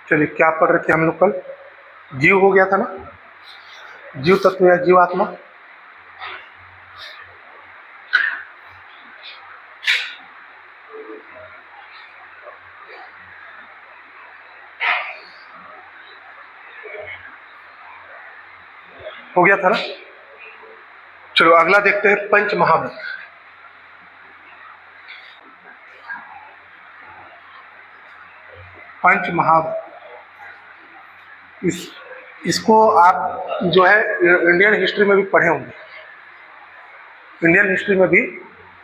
चलिए, क्या पढ़ रहे थे हम लोग कल? जीव हो गया था ना, जीव तत्व या जीवात्मा। हो गया था ना। चलो अगला देखते हैं, पंच महाव्रत। पंच महाव्रत, इसको आप जो है इंडियन हिस्ट्री में भी पढ़े होंगे, इंडियन हिस्ट्री में भी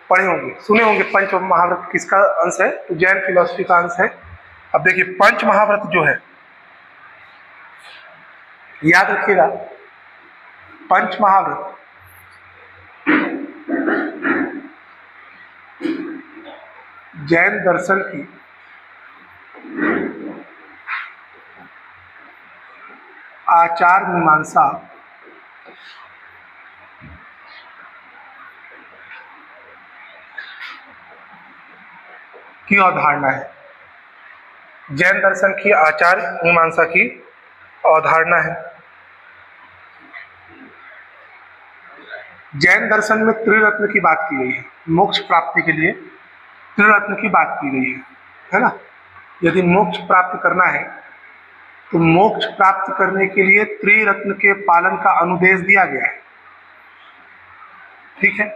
पढ़े होंगे, सुने होंगे। पंच महाव्रत किसका अंश है? तो जैन फिलॉसफी का अंश है। अब देखिए, पंच महाव्रत जो है, याद रखिएगा, पंच महाव्रत जैन दर्शन की आचार मीमांसा की अवधारणा है। जैन दर्शन की आचार मीमांसा की अवधारणा है। जैन दर्शन में त्रिरत्न की बात की गई है, मोक्ष प्राप्ति के लिए त्रिरत्न की बात की गई है ना। यदि मोक्ष प्राप्त करना है तो मोक्ष प्राप्त करने के लिए त्रिरत्न के पालन का अनुदेश दिया गया है, ठीक है।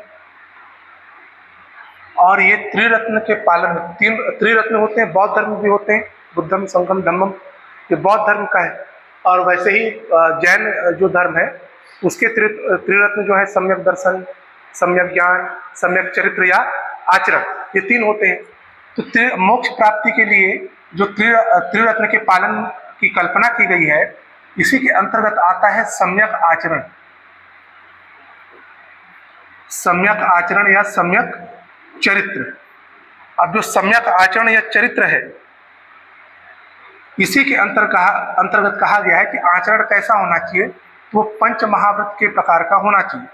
और ये त्रिरत्न के पालन, तीन त्रिरत्न होते हैं, बौद्ध धर्म भी होते हैं, बुद्धम संगम धम्मम, ये बौद्ध धर्म का है। और वैसे ही जैन जो धर्म है उसके त्रिरत्न जो है, सम्यक दर्शन, सम्यक ज्ञान, सम्यक चरित्र या आचरण, ये तीन होते हैं। तो मोक्ष प्राप्ति के लिए जो त्रिरत्न के पालन की कल्पना की गई है, इसी के अंतर्गत आता है सम्यक आचरण। सम्यक आचरण या सम्यक चरित्र। अब जो सम्यक आचरण या चरित्र है, इसी के अंतर्गत कहा गया है कि आचरण कैसा होना चाहिए, तो वो पंच महाव्रत के प्रकार का होना चाहिए।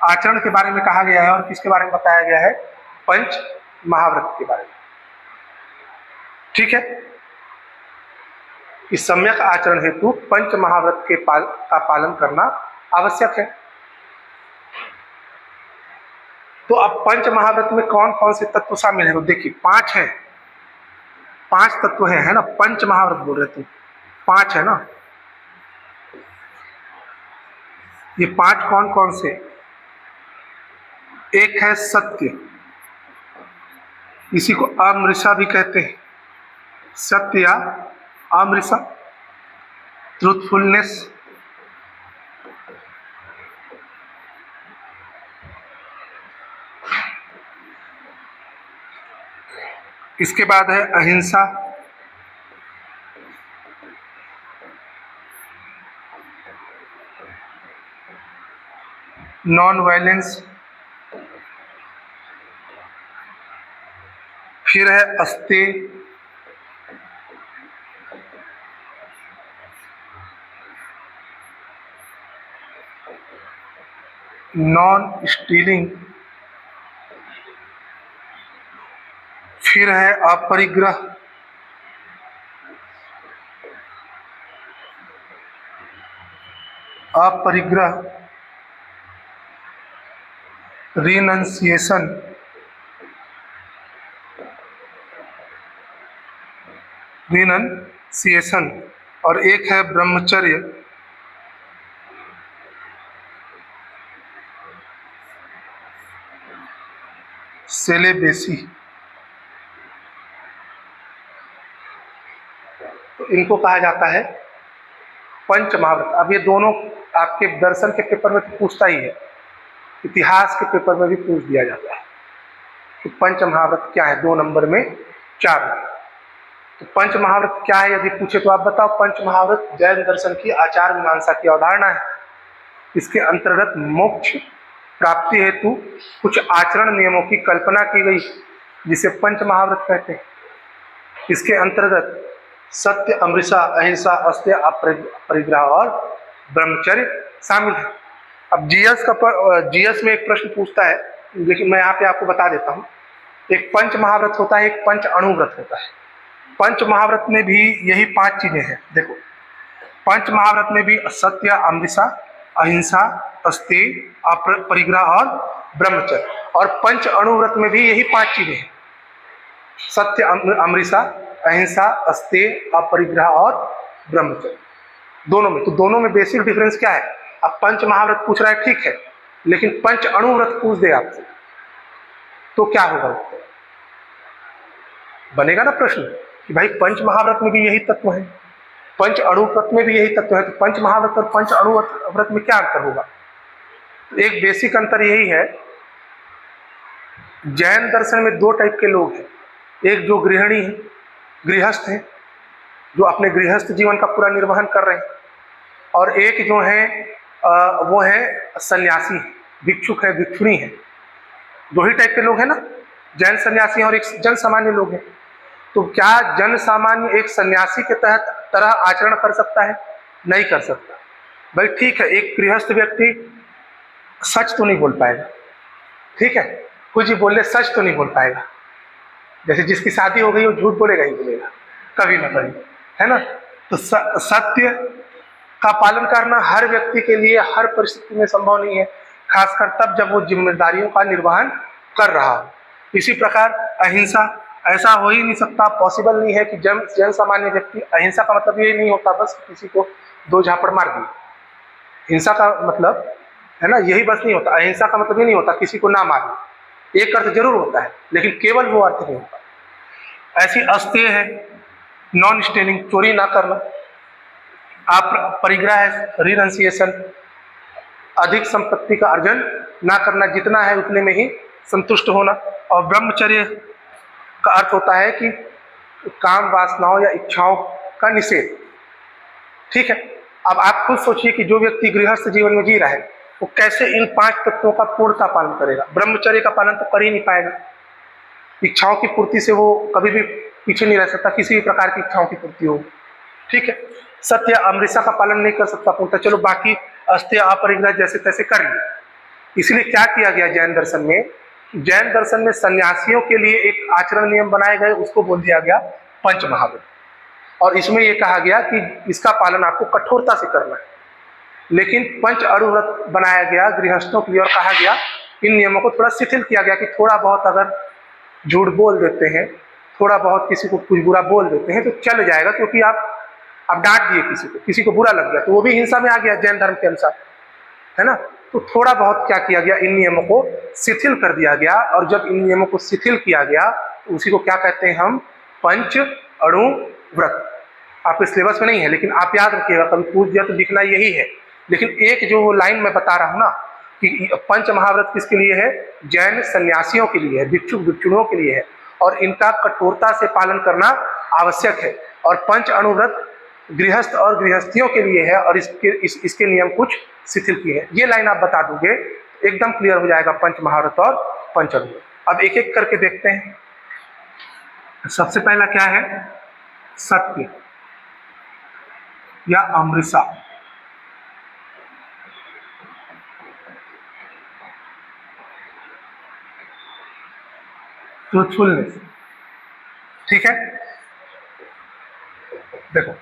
आचरण के बारे में कहा गया है, और किसके बारे में बताया गया है? पंच महाव्रत के बारे में, ठीक है। इस सम्यक आचरण हेतु पंच महाव्रत के का पालन करना आवश्यक है। तो अब पंच महाव्रत में कौन कौन से तत्व शामिल है? तो देखिए, 5 है, 5 तत्व है ना। पंच महाव्रत बोल रहे थे, 5 है ना। ये 5 कौन कौन से? एक है सत्य, इसी को अमृषा भी कहते हैं, सत्य या अमृषा, ट्रूथफुलनेस। इसके बाद है अहिंसा, नॉन वायलेंस। फिर है अस्तेय, नॉन स्टीलिंग। फिर है अपरिग्रह, अपरिग्रह, रिनंसिएशन, रिनंसिएशन। और एक है ब्रह्मचर्य, सेलेबेसी। तो इनको कहा जाता है पंच महाव्रत। अब ये दोनों आपके दर्शन के पेपर में तो पूछता ही है, इतिहास के पेपर में भी पूछ दिया जाता है कि पंच महाव्रत क्या है, 2 नंबर में 4 नंबर। तो पंच महाव्रत क्या है यदि पूछे तो आप बताओ। पंच महाव्रत जैन दर्शन की आचार मीमांसा की अवधारणा है। इसके अंतर्गत मोक्ष प्राप्ति हेतु कुछ आचरण नियमों की कल्पना की गई, जिसे पंच महाव्रत कहते हैं। इसके अंतर्गत सत्य, अमृषा, अहिंसा, अस्तेय, अपरिग्रह और ब्रह्मचर्य शामिल है। अब जीएस में एक प्रश्न पूछता है, लेकिन मैं यहाँ पे आपको बता देता हूँ। एक पंच महाव्रत होता है, एक पंच अणुव्रत होता है। पंच महाव्रत में भी यही 5 चीजें हैं। देखो, पंच महाव्रत में भी सत्य, अमृषा, अहिंसा, अस्तेय, अपरिग्रह और ब्रह्मचर्य। और पंच अणुव्रत में भी यही 5 चीजें हैं, सत्य, अमृषा, अहिंसा, अस्तेय, अपरिग्रह और ब्रह्मचर्य। दोनों में, तो दोनों में बेसिक डिफरेंस क्या है? अब पंच महाव्रत पूछ रहा है, ठीक है, लेकिन पंच अणुव्रत पूछ दे आपसे तो क्या होगा? बनेगा ना प्रश्न कि भाई पंच महाव्रत में भी यही तत्व है, पंच अणुव्रत में भी यही तत्व है, तो पंच महाव्रत और पंच अणुव्रत में क्या अंतर होगा? तो एक बेसिक अंतर यही है, जैन दर्शन में 2 टाइप के लोग हैं। एक जो गृहिणी है, गृहस्थ है, जो अपने गृहस्थ जीवन का पूरा निर्वहन कर रहे हैं, और एक जो है वो है सन्यासी, भिक्षुक है, भिक्षुणी है। 2 ही टाइप के लोग हैं ना, जैन सन्यासी और एक जन सामान्य लोग हैं। तो क्या जन सामान्य एक सन्यासी के तहत तरह आचरण कर सकता है? नहीं कर सकता। भाई ठीक है, एक गृहस्थ व्यक्ति सच तो नहीं बोल पाएगा, ठीक है, कुछ ही बोल ले, सच तो नहीं बोल पाएगा। जैसे जिसकी शादी हो गई वो झूठ बोलेगा ही बोलेगा, कभी ना कभी, है ना। तो सत्य का पालन करना हर व्यक्ति के लिए हर परिस्थिति में संभव नहीं है, खासकर तब जब वो जिम्मेदारियों का निर्वहन कर रहा हो। इसी प्रकार अहिंसा, ऐसा हो ही नहीं सकता, पॉसिबल नहीं है कि जन सामान्य व्यक्ति, अहिंसा का मतलब ये नहीं होता बस किसी को 2 झापड़ मार दिए, हिंसा का मतलब, है ना, यही बस नहीं होता। अहिंसा का मतलब ये नहीं होता किसी को ना मारना, एक अर्थ जरूर होता है, लेकिन केवल वो अर्थ नहीं होता। ऐसी अस्तेय है, नॉन स्टेलिंग, चोरी ना करना। आप परिग्रह है, रिनंसिएशन, अधिक संपत्ति का अर्जन ना करना, जितना है उतने में ही संतुष्ट होना। और ब्रह्मचर्य का अर्थ होता है कि काम वासनाओं या इच्छाओं का निषेध, ठीक है। अब आप खुद सोचिए कि जो व्यक्ति गृहस्थ जीवन में जी रहा है वो कैसे इन 5 तत्वों का पूर्णता पालन करेगा? ब्रह्मचर्य का पालन तो कर ही नहीं पाएगा। इच्छाओं की पूर्ति से वो कभी भी पीछे नहीं रह सकता, किसी भी प्रकार की इच्छाओं की पूर्ति हो, ठीक है। सत्य, अमृषा का पालन नहीं कर सकता पूर्णता, चलो बाकी अस्तेय, अपरिग्रह जैसे तैसे कर लिए। इसलिए क्या किया गया जैन दर्शन में? जैन दर्शन में सन्यासियों के लिए एक आचरण नियम बनाए गए, उसको बोल दिया गया पंच महाव्रत। और इसमें यह कहा गया कि इसका पालन आपको कठोरता से करना है। लेकिन पंच अणुव्रत बनाया गया गृहस्थों के लिए, और कहा गया इन नियमों को थोड़ा शिथिल किया गया कि थोड़ा बहुत अगर झूठ बोल देते हैं, थोड़ा बहुत किसी को कुछ बुरा बोल देते हैं तो चल जाएगा, क्योंकि आप डांट दिए किसी को बुरा लग गया तो वो भी हिंसा में आ गया जैन धर्म के अनुसार, है ना। तो थोड़ा बहुत क्या किया गया, इन नियमों को शिथिल कर दिया गया। और जब इन नियमों को शिथिल किया गया तो उसी को क्या कहते हैं हम? पंच अणु व्रत। आपके सिलेबस में नहीं है, लेकिन आप याद रखिएगा, कभी पूछ दिया तो लिखना यही है। लेकिन एक जो लाइन मैं बता रहा हूं ना कि पंच महाव्रत किसके लिए है? जैन सन्यासियों के लिए है, भिक्षुक भिक्षुणियों के लिए है, और इनका कठोरता से पालन करना आवश्यक है। और पंच अणुव्रत गृहस्थ और गृहस्थियों के लिए है, और इसके नियम कुछ शिथिल किए हैं। ये लाइन आप बता दोगे एकदम क्लियर हो जाएगा पंच महाव्रत और पंच अणुव्रत। अब एक एक करके देखते हैं। सबसे पहला क्या है? सत्य या अमृषा। ट्रूथफुलनेस, ठीक है। देखो,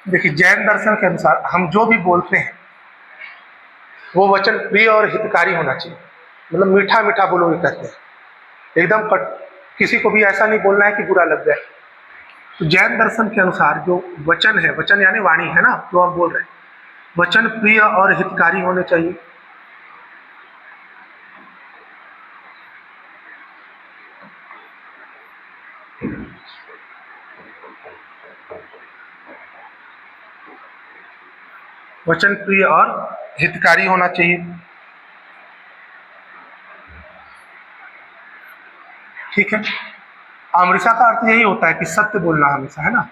देखिए जैन दर्शन के अनुसार हम जो भी बोलते हैं वो वचन प्रिय और हितकारी होना चाहिए। मतलब मीठा मीठा बोलोगे कहते हैं, एकदम किसी को भी ऐसा नहीं बोलना है कि बुरा लग जाए। तो जैन दर्शन के अनुसार जो वचन है, वचन यानी वाणी है ना, जो हम बोल रहे हैं, वचन प्रिय और हितकारी होने चाहिए। वचन प्रिय और हितकारी होना चाहिए, ठीक है। अमृषा का अर्थ यही होता है कि सत्य बोलना हमेशा, है ना,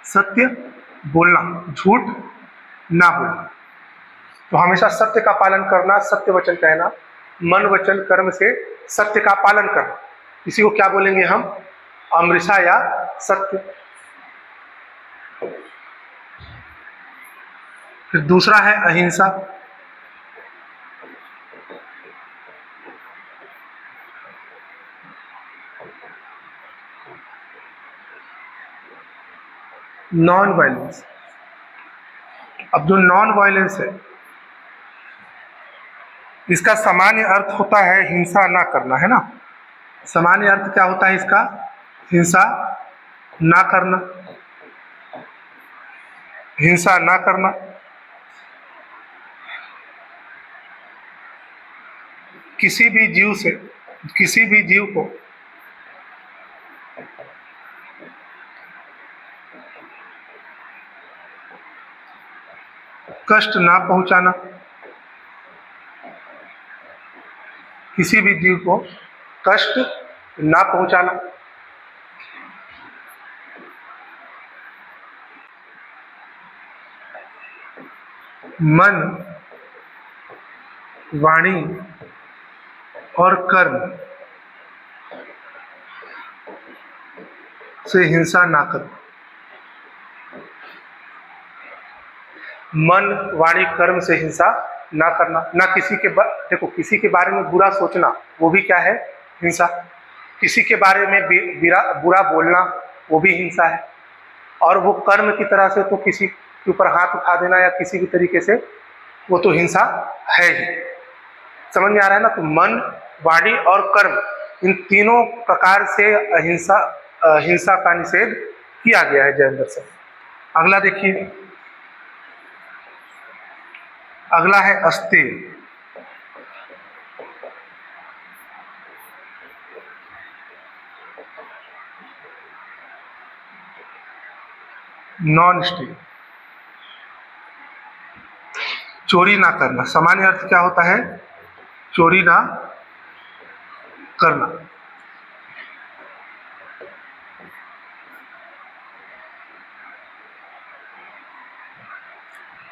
सत्य बोलना, झूठ ना बोलना। तो हमेशा सत्य का पालन करना, सत्य वचन कहना, मन वचन कर्म से सत्य का पालन करना, इसी को क्या बोलेंगे हम? अमृषा या सत्य। फिर दूसरा है अहिंसा। Non violence. अब जो नॉन वायलेंस है, इसका सामान्य अर्थ होता है हिंसा ना करना, है ना। सामान्य अर्थ क्या होता है इसका? हिंसा ना करना, हिंसा ना करना। किसी भी जीव से, किसी भी जीव को कष्ट ना पहुंचाना, किसी भी जीव को कष्ट ना पहुंचाना। मन, वाणी और कर्म से हिंसा ना करना। मन, वाणी, कर्म से हिंसा ना करना। ना किसी के देखो, किसी के बारे में बुरा सोचना वो भी क्या है? हिंसा। किसी के बारे में बुरा बोलना वो भी हिंसा है। और वो कर्म की तरह से तो किसी के ऊपर हाथ उठा देना या किसी भी तरीके से, वो तो हिंसा है ही। समझ में आ रहा है ना? तो मन, वाणी और कर्म, इन तीनों प्रकार से हिंसा का निषेध किया गया है जैन दर्शन। अगला देखिए, अगला है अस्तेय। नॉन स्टे, चोरी ना करना। सामान्य अर्थ क्या होता है? चोरी ना करना।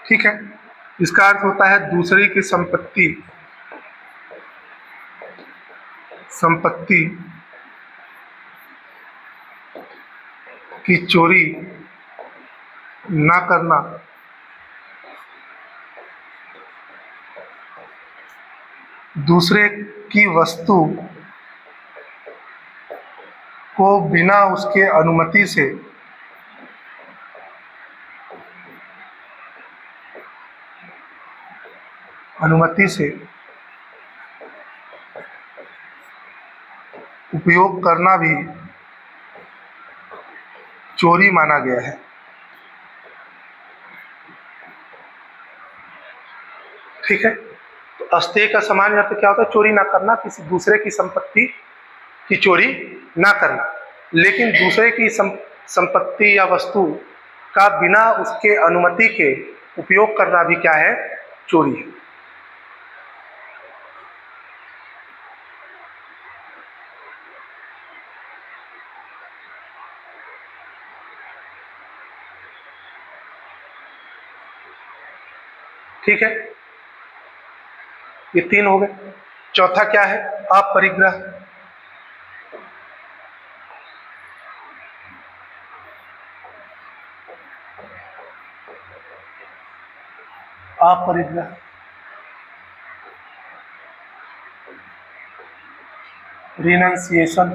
ठीक है। इसका अर्थ होता है दूसरे की संपत्ति की चोरी ना करना, दूसरे की वस्तु को बिना उसके अनुमति से उपयोग करना भी चोरी माना गया है। ठीक है। तो अस्तेय का सामान्य अर्थ क्या होता है? चोरी ना करना, किसी दूसरे की संपत्ति की चोरी ना करना। लेकिन दूसरे की संपत्ति या वस्तु का बिना उसके अनुमति के उपयोग करना भी क्या है? चोरी है। ठीक है, ये तीन हो गए। चौथा क्या है? अपरिग्रह। अपरिग्रह, रिनंसिएशन।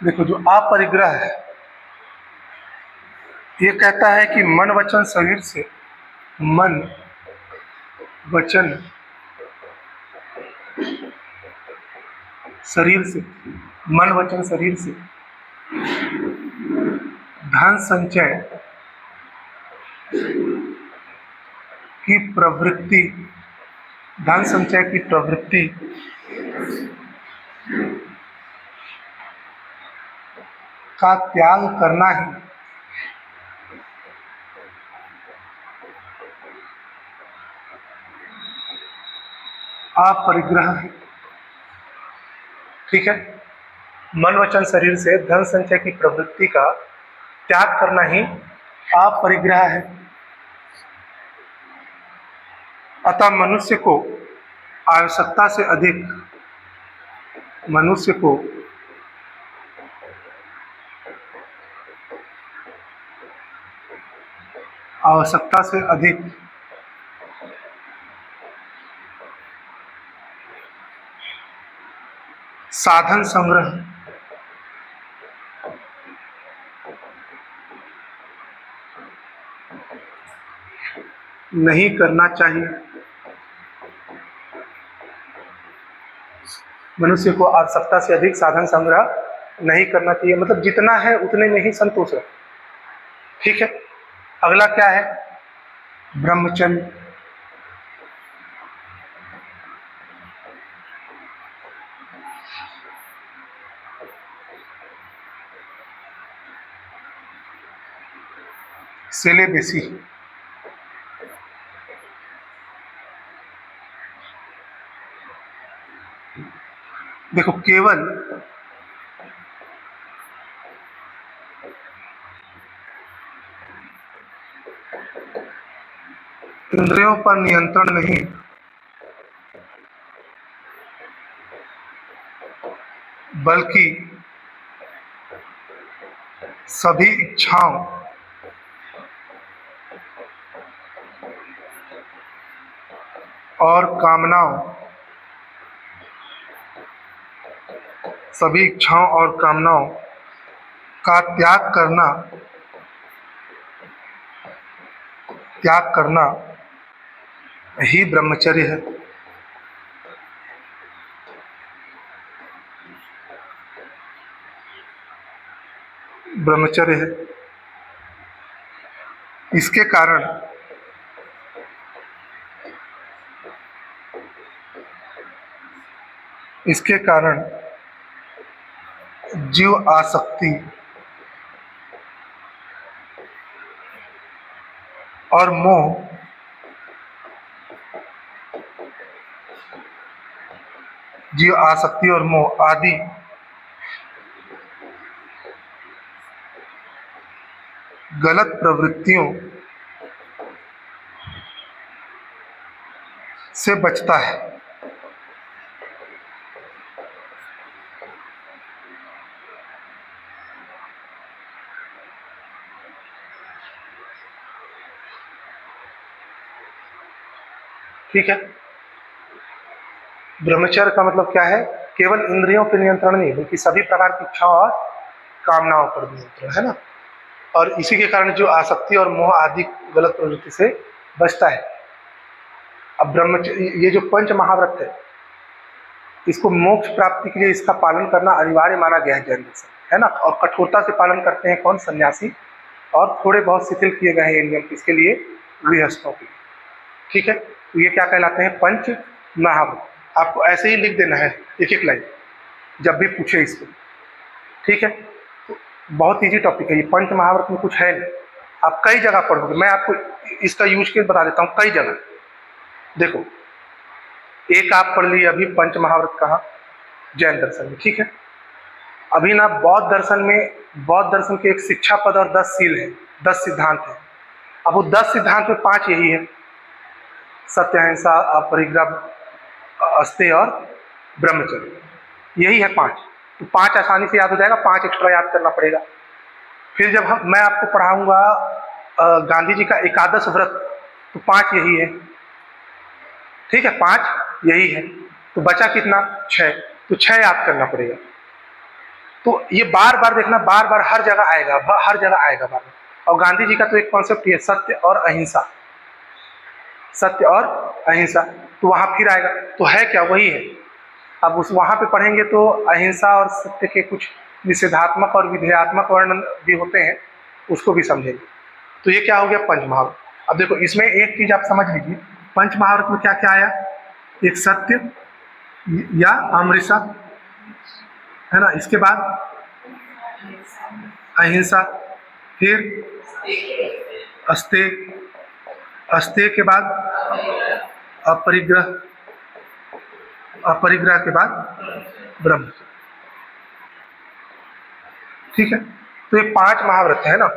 देखो, जो अपरिग्रह है ये कहता है कि मन वचन शरीर से, मन वचन शरीर से, मन वचन शरीर से धन संचय की प्रवृत्ति, धन संचय की प्रवृत्ति का त्याग करना ही अपरिग्रह है। ठीक है। मन वचन शरीर से धन संचय की प्रवृत्ति का त्याग करना ही अपरिग्रह है। अतः मनुष्य को आवश्यकता से अधिक, मनुष्य को आवश्यकता से अधिक साधन संग्रह नहीं करना चाहिए। मनुष्य को आवश्यकता से अधिक साधन संग्रह नहीं करना चाहिए, मतलब जितना है उतने में ही संतोष है। ठीक है, अगला क्या है? ब्रह्मचर्य। सेलेबसी। देखो, केवल इंद्रियों पर नियंत्रण नहीं, बल्कि सभी इच्छाओं और कामनाओं का त्याग करना ही ब्रह्मचर्य है। ब्रह्मचर्य है। इसके कारण जीव आसक्ति और मोह आदि गलत प्रवृत्तियों से बचता है। ठीक है, ब्रह्मचर्य का मतलब क्या है? केवल इंद्रियों पर नियंत्रण नहीं, बल्कि सभी प्रकार की इच्छाओं और कामनाओं पर नियंत्रण, है ना। और इसी के कारण जो आसक्ति और मोह आदि गलत प्रवृत्ति से बचता है। अब ब्रह्मचर्य, ये जो पंच महाव्रत है, इसको मोक्ष प्राप्ति के लिए इसका पालन करना अनिवार्य माना गया है जैन दर्शन, है ना। और कठोरता से पालन करते हैं कौन? सन्यासी। और थोड़े बहुत शिथिल किए गए हैं ये नियम किसके लिए? गृहस्थों के लिए। ठीक है, तो ये क्या कहलाते हैं? पंच महाव्रत। आपको ऐसे ही लिख देना है एक एक लाइन जब भी पूछे इसको। ठीक है, तो बहुत इजी टॉपिक है ये। पंच महाव्रत में कुछ है नहीं, आप कई जगह पढ़ोगे। मैं आपको इसका यूज केस बता देता हूँ। कई जगह देखो, एक आप पढ़ लिए अभी पंच महाव्रत कहाँ? जैन दर्शन में। ठीक है, अभी ना बौद्ध दर्शन के एक शिक्षा पद और 10 सील है, 10 सिद्धांत है। अब वो 10 सिद्धांत में 5 यही है: सत्य, अहिंसा, अपरिग्रह, अस्तेय और ब्रह्मचर्य। यही है 5। तो 5 आसानी से याद हो जाएगा, 5 एक्स्ट्रा याद करना पड़ेगा। फिर जब मैं आपको पढ़ाऊंगा गांधी जी का एकादश व्रत, तो 5 यही है। ठीक है, 5 यही है। तो बचा कितना? 6। तो 6 याद करना पड़ेगा। तो ये बार बार देखना, बार बार हर जगह आएगा, बार बार। और गांधी जी का तो एक कॉन्सेप्ट ये सत्य और अहिंसा, सत्य और अहिंसा। तो वहां फिर आएगा, तो है क्या? वही है। अब उस वहां पे पढ़ेंगे तो अहिंसा और सत्य के कुछ निषेधात्मक और विधेयात्मक वर्णन भी होते हैं, उसको भी समझेंगे। तो ये क्या हो गया? पंच महाव्रत। अब देखो, इसमें एक चीज आप समझ लीजिए, पंच महाव्रत में क्या क्या आया? एक सत्य या अमृषा, है ना। इसके बाद अहिंसा, फिर अस्तेय, अस्तेय के बाद अपरिग्रह, अपरिग्रह के बाद ब्रह्मचर्य। ठीक है, तो ये 5 महाव्रत है ना।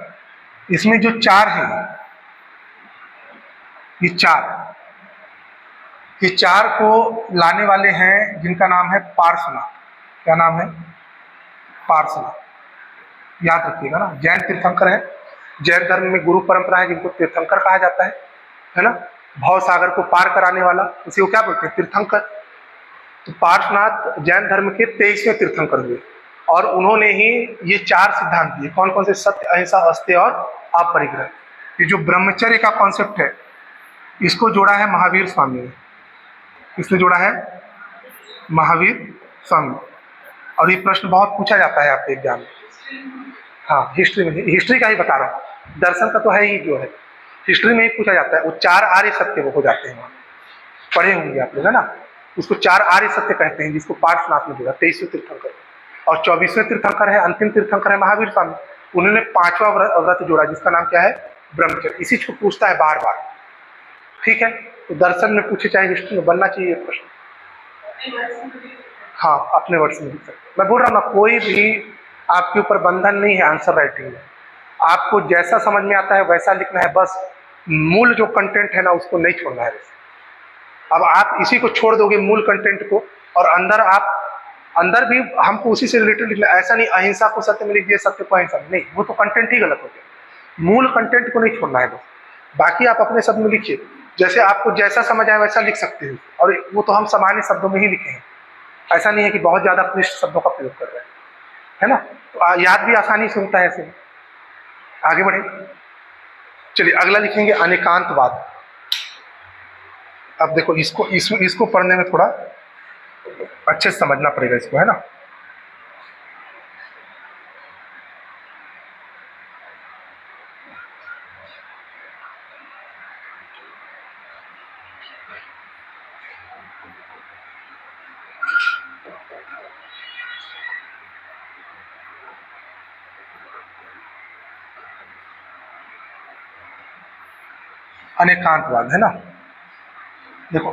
इसमें जो 4 हैं, ये चार को लाने वाले हैं जिनका नाम है पार्श्वनाथ। क्या नाम है? पार्श्वनाथ। याद रखिएगा ना, जैन तीर्थंकर है। जैन धर्म में गुरु परंपरा है जिनको तीर्थंकर कहा जाता है ना। भव सागर को पार कराने वाला, उसी को क्या बोलते हैं? तीर्थंकर। तो पार्श्वनाथ जैन धर्म के 23वें तीर्थंकर हुए और उन्होंने ही ये 4 सिद्धांत दिए। कौन कौन से? सत्य, अहिंसा, अस्तेय और अपरिग्रह। ये जो ब्रह्मचर्य का कॉन्सेप्ट है इसको जोड़ा है महावीर स्वामी ने। किसने जोड़ा है? महावीर स्वामी। और ये प्रश्न बहुत पूछा जाता है आपके एग्जाम में। हाँ, हिस्ट्री में, हिस्ट्री का ही बता रहा हूँ, दर्शन का तो है ही, जो है हिस्ट्री में ही पूछा जाता है। वो 4 आर्य सत्य वो हो जाते हैं, वहाँ पढ़े होंगे आप लोग, है ना। उसको 4 आर्य सत्य कहते हैं, जिसको पार्श्वनाथ ने जोड़ा, 23वें तीर्थंकर। और 24वें तीर्थंकर है, अंतिम तीर्थंकर है महावीर स्वामी। उन्होंने 5वां व्रत जोड़ा, जिसका नाम क्या है? ब्रह्मचर्य। इसी को पूछता है बार बार, ठीक है। तो दर्शन में पूछे चाहे हिस्ट्री में, बनना चाहिए प्रश्न। हाँ, अपने वर्ड्स में लिख सकते। मैं बोल रहा हूँ ना, कोई भी आपके ऊपर बंधन नहीं है आंसर राइटिंग में। आपको जैसा समझ में आता है वैसा लिखना है, बस मूल जो कंटेंट है ना उसको नहीं छोड़ना है। अब आप इसी को छोड़ दोगे मूल कंटेंट को, और अंदर भी हमको उसी से रिलेटेड लिखना। ऐसा नहीं अहिंसा को सत्य में लिख दिया, सत्य को अहिंसा, नहीं, वो तो कंटेंट ही गलत हो गया। मूल कंटेंट को नहीं छोड़ना है बस, बाकी आप अपने शब्द में लिखिए। जैसे आपको जैसा समझ आए वैसा लिख सकते हो, और वो तो हम सामान्य शब्दों में ही लिखे हैं। ऐसा नहीं है कि बहुत ज्यादा क्लिष्ट शब्दों का प्रयोग कर रहे हैं, है ना। तो याद भी आसानी से होता है ऐसे। आगे बढ़े, चलिए अगला लिखेंगे अनेकांतवाद। अब देखो इसको पढ़ने में थोड़ा अच्छे से समझना पड़ेगा इसको, है ना। अनेकांतवाद, है ना। देखो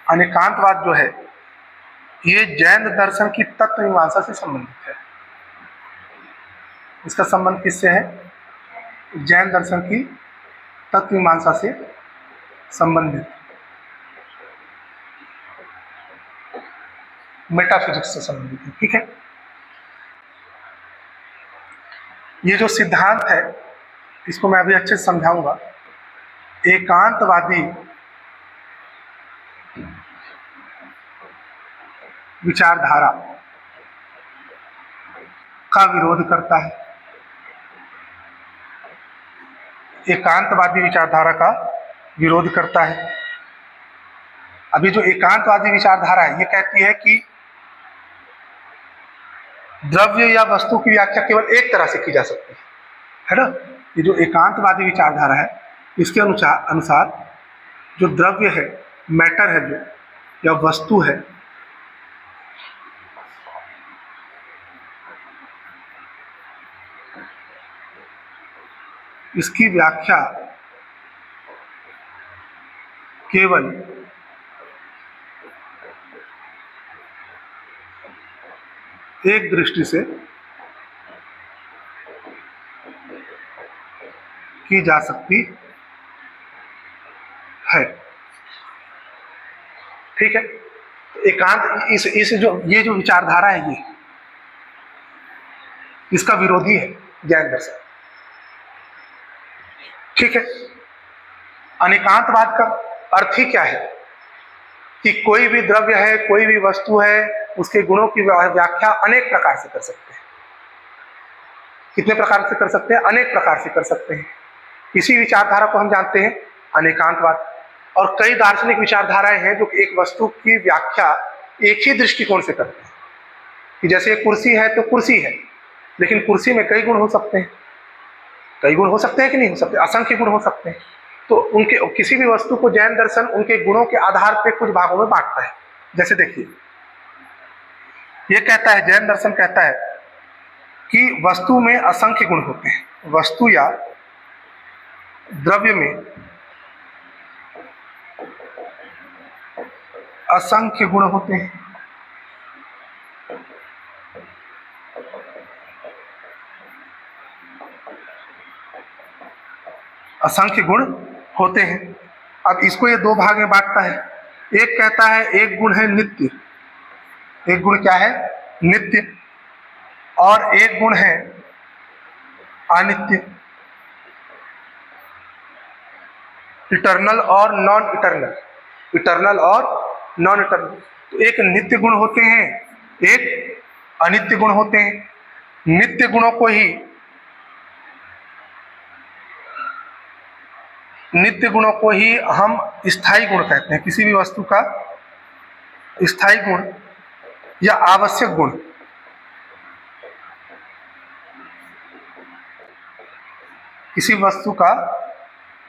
अनेकांतवाद जो है ये जैन दर्शन की तत्व मीमांसा से संबंधित है। इसका संबंध किससे है? जैन दर्शन की तत्व मीमांसा से संबंधित, मेटाफिजिक्स से संबंधित है, ठीक है। ये जो सिद्धांत है इसको मैं अभी अच्छे से समझाऊंगा। एकांतवादी विचारधारा का विरोध करता है। एकांतवादी विचारधारा का विरोध करता है। अभी जो एकांतवादी विचारधारा है ये कहती है कि द्रव्य या वस्तु की व्याख्या केवल एक तरह से की जा सकती है ना। ये जो एकांतवादी विचारधारा है इसके अनुसार जो द्रव्य है, मैटर है, जो या वस्तु है, इसकी व्याख्या केवल एक दृष्टि से की जा सकती है, ठीक है। एकांत इस जो ये जो विचारधारा है ये इसका विरोधी है जैन दर्शन, ठीक है। अनेकांतवाद का अर्थ ही क्या है कि कोई भी द्रव्य है, कोई भी वस्तु है, उसके गुणों की व्याख्या अनेक प्रकार से कर सकते हैं। कितने प्रकार से कर सकते हैं? अनेक प्रकार से कर सकते हैं। इसी विचारधारा को हम जानते हैं अनेकांतवाद। और कई दार्शनिक विचारधाराएं हैं जो एक वस्तु की व्याख्या एक ही दृष्टिकोण से करते हैं कि जैसे कुर्सी है तो कुर्सी है, लेकिन कुर्सी में कई गुण हो सकते हैं। कई गुण हो सकते हैं कि नहीं हो सकते? असंख्य गुण हो सकते हैं। तो उनके किसी भी वस्तु को जैन दर्शन उनके गुणों के आधार पर कुछ भागों में बांटता है। जैसे देखिए, ये कहता है, जैन दर्शन कहता है कि वस्तु में असंख्य गुण होते हैं। वस्तु या द्रव्य में असंख्य गुण होते हैं। असंख्य गुण होते हैं। अब इसको ये दो भाग में बांटता है। एक कहता है एक गुण है नित्य, एक गुण क्या है? नित्य। और एक गुण है अनित्य, इटर्नल और नॉन इटर्नल। इटर्नल और नॉन इटर्नल। तो एक नित्य गुण होते हैं, एक अनित्य गुण होते हैं। नित्य गुणों को ही हम स्थायी गुण कहते हैं। किसी भी वस्तु का स्थायी गुण या आवश्यक गुण, किसी वस्तु का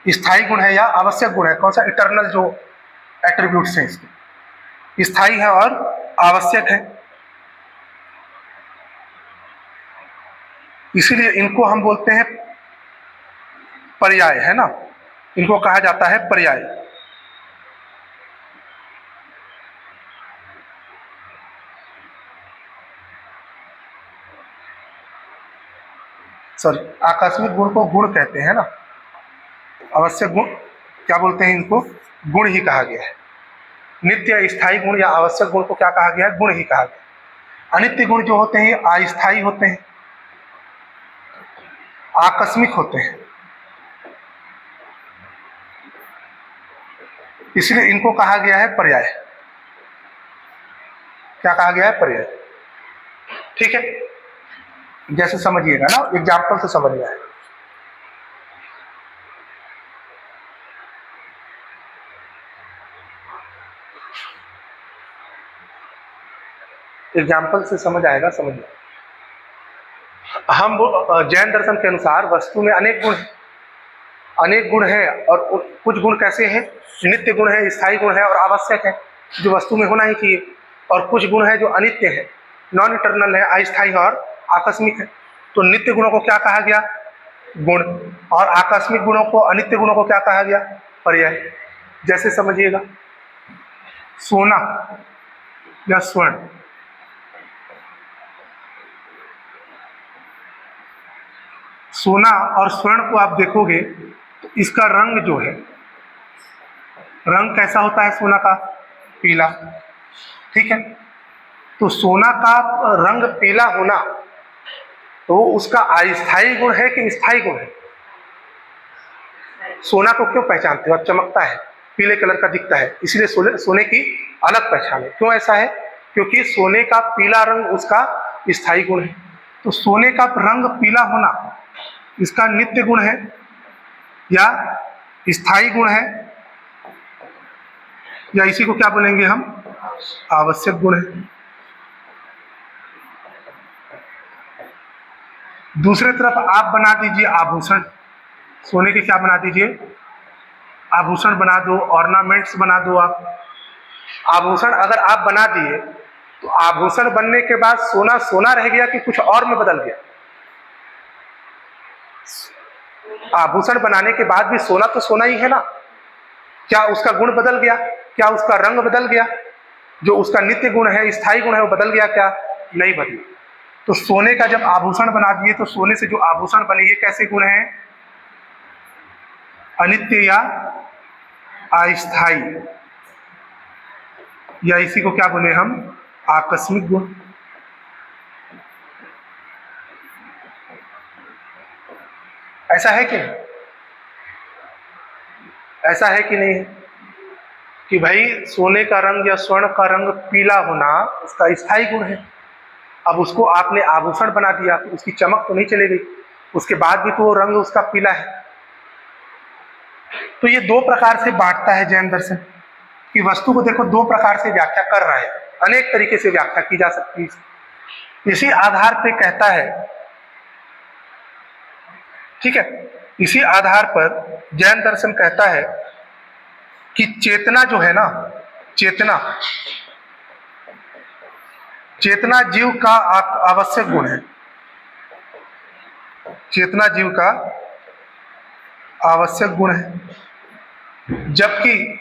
स्थायी गुण है या आवश्यक गुण है। कौन सा? इटर्नल जो एट्रीब्यूट्स हैं इसके, स्थायी है और आवश्यक है। इसीलिए इनको हम बोलते हैं पर्याय, है ना, इनको कहा जाता है पर्याय। सॉरी, आकस्मिक गुण को गुण कहते हैं ना, आवश्यक गुण क्या बोलते हैं? इनको गुण ही कहा गया है। नित्य स्थायी गुण या आवश्यक गुण को क्या कहा गया है? गुण ही कहा गया है। अनित्य गुण जो होते हैं अस्थायी होते हैं, आकस्मिक होते हैं, इसलिए इनको कहा गया है पर्याय। क्या कहा गया है? पर्याय। ठीक है, जैसे समझिएगा ना, एग्जाम्पल से समझना है। एग्जाम्पल से समझ आएगा, समझिए। हम जैन दर्शन के अनुसार वस्तु में अनेक गुण हैं, अनेक गुण हैं, और कुछ गुण कैसे हैं? नित्य गुण है, स्थायी गुण है और आवश्यक है, जो वस्तु में होना ही चाहिए। और कुछ गुण है जो अनित्य है, नॉन इटर्नल है, अस्थायी और आकस्मिक है। तो नित्य गुणों को क्या कहा गया? गुण। और आकस्मिक गुणों को, अनित्य गुणों को क्या कहा गया? पर्याय। जैसे समझिएगा, सोना या स्वर्ण, सोना और स्वर्ण को आप देखोगे तो इसका रंग जो है, रंग कैसा होता है सोना का? पीला। ठीक है, तो सोना का रंग पीला होना तो उसका अस्थायी गुण है कि स्थायी गुण है? सोना को क्यों पहचानते हो आप? चमकता है, पीले कलर का दिखता है, इसलिए सोने की अलग पहचान है। क्यों ऐसा है? क्योंकि सोने का पीला रंग उसका स्थायी गुण है। तो सोने का रंग पीला होना इसका नित्य गुण है या स्थायी गुण है, या इसी को क्या बोलेंगे हम? आवश्यक गुण है। दूसरे तरफ आप बना दीजिए आभूषण, सोने के क्या बना दीजिए? आभूषण बना दो, ऑर्नामेंट्स बना दो आप। आभूषण अगर आप बना दिए तो आभूषण बनने के बाद सोना सोना रह गया कि कुछ और में बदल गया? आभूषण बनाने के बाद भी सोना तो सोना ही है ना। क्या उसका गुण बदल गया? क्या उसका रंग बदल गया? जो उसका नित्य गुण है, स्थायी गुण है, वो बदल गया क्या? नहीं बदला। तो सोने का जब आभूषण बना दिए तो सोने से जो आभूषण बने, ये कैसे गुण हैं? अनित्य या अस्थायी, या इसी को क्या बोले हम? आकस्मिक गुण। ऐसा है कि नहीं? ऐसा है कि नहीं? कि भाई सोने का रंग या स्वर्ण का रंग पीला होना उसका स्थायी गुण है। अब उसको आपने आभूषण बना दिया तो उसकी चमक तो नहीं चली गई, उसके बाद भी तो वो रंग उसका पीला है। तो ये दो प्रकार से बांटता है जैन दर्शन कि वस्तु को देखो दो प्रकार से व्याख्या कर रहा है, अनेक तरीके से व्याख्या की जा सकती है। इसी आधार पे कहता है, ठीक है, इसी आधार पर जैन दर्शन कहता है कि चेतना जो है ना, चेतना, चेतना जीव का आवश्यक गुण है। चेतना जीव का आवश्यक गुण है, जबकि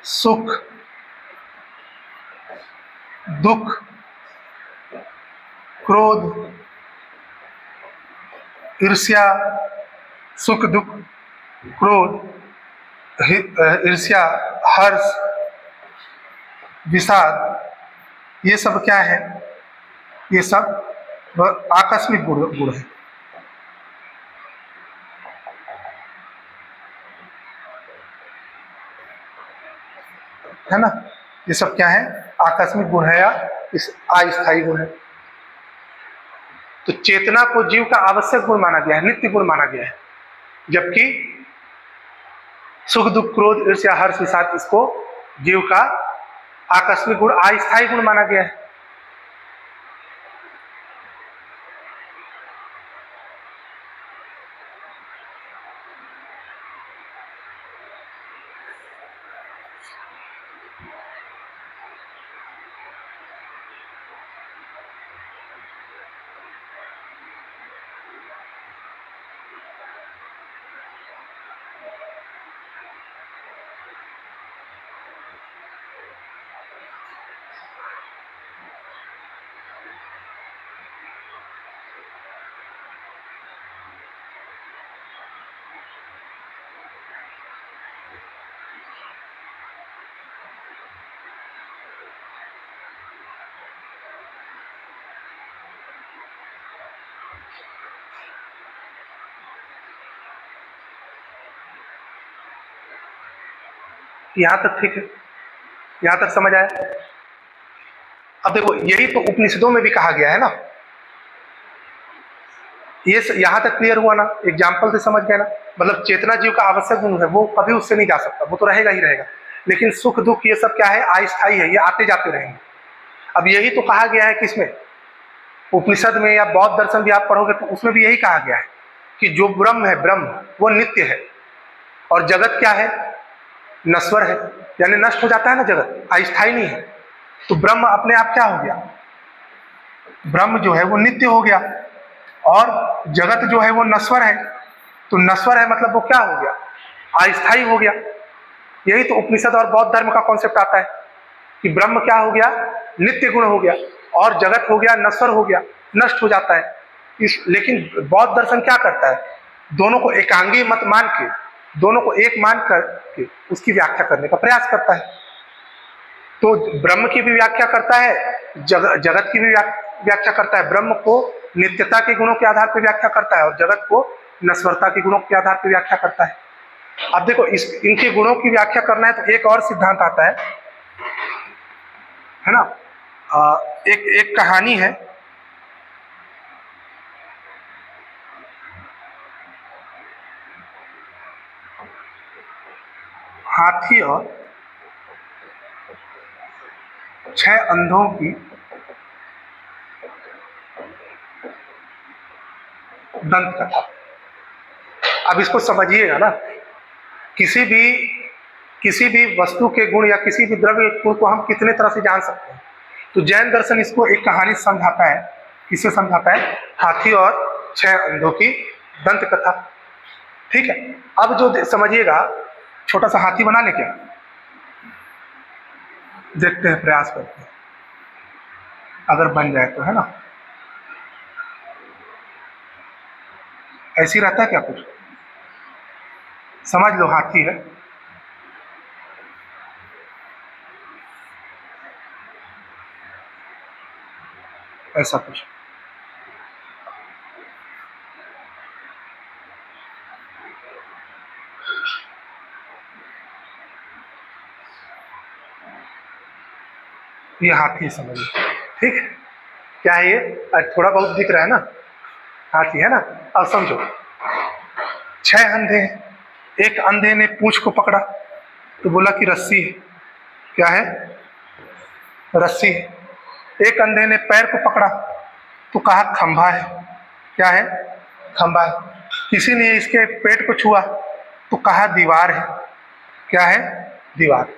सुख, दुख, क्रोध, ईर्ष्या, सुख दुख क्रोध, ईर्ष्या, हर्ष, विषाद, ये सब क्या है? ये सब आकस्मिक गुण है। है ना। ये सब क्या है, आकस्मिक गुण है या इस अस्थायी गुण है। तो चेतना को जीव का आवश्यक गुण माना गया है, नित्य गुण माना गया है, जबकि सुख दुख क्रोध ईर्ष्या हर्ष विषाद इसको जीव का आकस्मिक गुण अस्थायी गुण माना गया है। यहां तक ठीक है, यहां तक समझ आया। अब देखो यही तो उपनिषदों में भी कहा गया है ना, ये यहां तक क्लियर हुआ ना, एग्जाम्पल से समझ गए ना। मतलब चेतना जीव का आवश्यक गुण है, वो कभी उससे नहीं जा सकता, वो तो रहेगा ही रहेगा। लेकिन सुख दुख ये सब क्या है, अस्थायी है, ये आते जाते रहेंगे। अब यही तो कहा गया है किसमें, उपनिषद में या बौद्ध दर्शन भी आप पढ़ोगे तो उसमें भी यही कहा गया है कि जो ब्रह्म है, ब्रह्म वो नित्य है, और जगत क्या है, नश्वर है, यानी नष्ट हो जाता है ना जगत, अस्थायी नहीं है। तो ब्रह्म अपने आप क्या हो गया, ब्रह्म जो है वो नित्य हो गया, और जगत जो है वो नश्वर है। तो नश्वर है मतलब वो क्या हो गया, अस्थायी हो गया। यही तो उपनिषद और बौद्ध धर्म का कॉन्सेप्ट आता है कि ब्रह्म क्या हो गया, नित्य गुण हो गया, और जगत हो गया नश्वर हो गया, नष्ट हो जाता है। लेकिन बौद्ध दर्शन क्या करता है, दोनों को एकांगी मत मान के, दोनों को एक मान करके उसकी व्याख्या करने का प्रयास करता है। तो ब्रह्म की भी व्याख्या करता है, जगत की भी व्याख्या करता है। ब्रह्म को नित्यता के गुणों के आधार पर व्याख्या करता है, और जगत को नश्वरता के गुणों के आधार पर व्याख्या करता है। अब देखो इनके गुणों की व्याख्या करना है तो एक और सिद्धांत आता है ना। एक कहानी है, हाथी और 6 अंधों की दंत कथा। अब इसको समझिएगा ना, किसी भी वस्तु के गुण या किसी भी द्रव्य गुण को हम कितने तरह से जान सकते हैं। तो जैन दर्शन इसको एक कहानी समझाता है। किसे समझाता है, हाथी और 6 अंधों की दंत कथा। ठीक है, अब जो समझिएगा, छोटा सा हाथी बना ले क्या, देखते हैं, प्रयास करते हैं, अगर बन जाए तो, है ना। ऐसे ही रहता है क्या कुछ, समझ लो हाथी है, ऐसा कुछ। ये हाथी समझिए, ठीक, क्या है ये, थोड़ा बहुत दिख रहा है ना, हाथी है ना। अब समझो, 6 अंधे हैं, एक अंधे ने पूंछ को पकड़ा तो बोला कि रस्सी है, क्या है, रस्सी है। एक अंधे ने पैर को पकड़ा तो कहा खंभा है, क्या है, खंभा है। किसी ने इसके पेट को छुआ तो कहा दीवार है, क्या है, दीवार।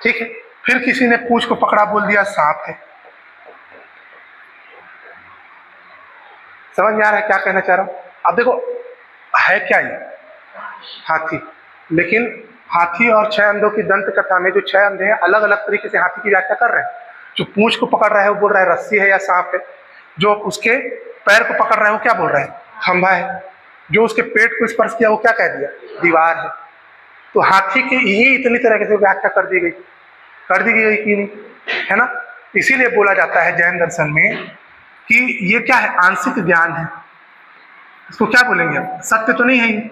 ठीक है, फिर किसी ने पूंछ को पकड़ा, बोल दिया सांप है। समझ में आ रहा है क्या कहना चाह रहा हूं। अब देखो है क्या ये, हाथी, लेकिन हाथी और 6 अंधों की दंत कथा में जो 6 अंधे हैं अलग अलग तरीके से हाथी की व्याख्या कर रहे हैं। जो पूंछ को पकड़ रहा है वो बोल रहा है रस्सी है या सांप है, जो उसके पैर को पकड़ रहा है वो क्या बोल रहा है, खंभा है, जो उसके पेट को स्पर्श किया वो क्या कह दिया, दीवार है। तो हाथी की यही इतनी तरह से व्याख्या कर दी गई कि नहीं, है ना। इसीलिए बोला जाता है जैन दर्शन में कि ये क्या है, आंशिक ज्ञान है। इसको क्या बोलेंगे, सत्य तो नहीं है ये,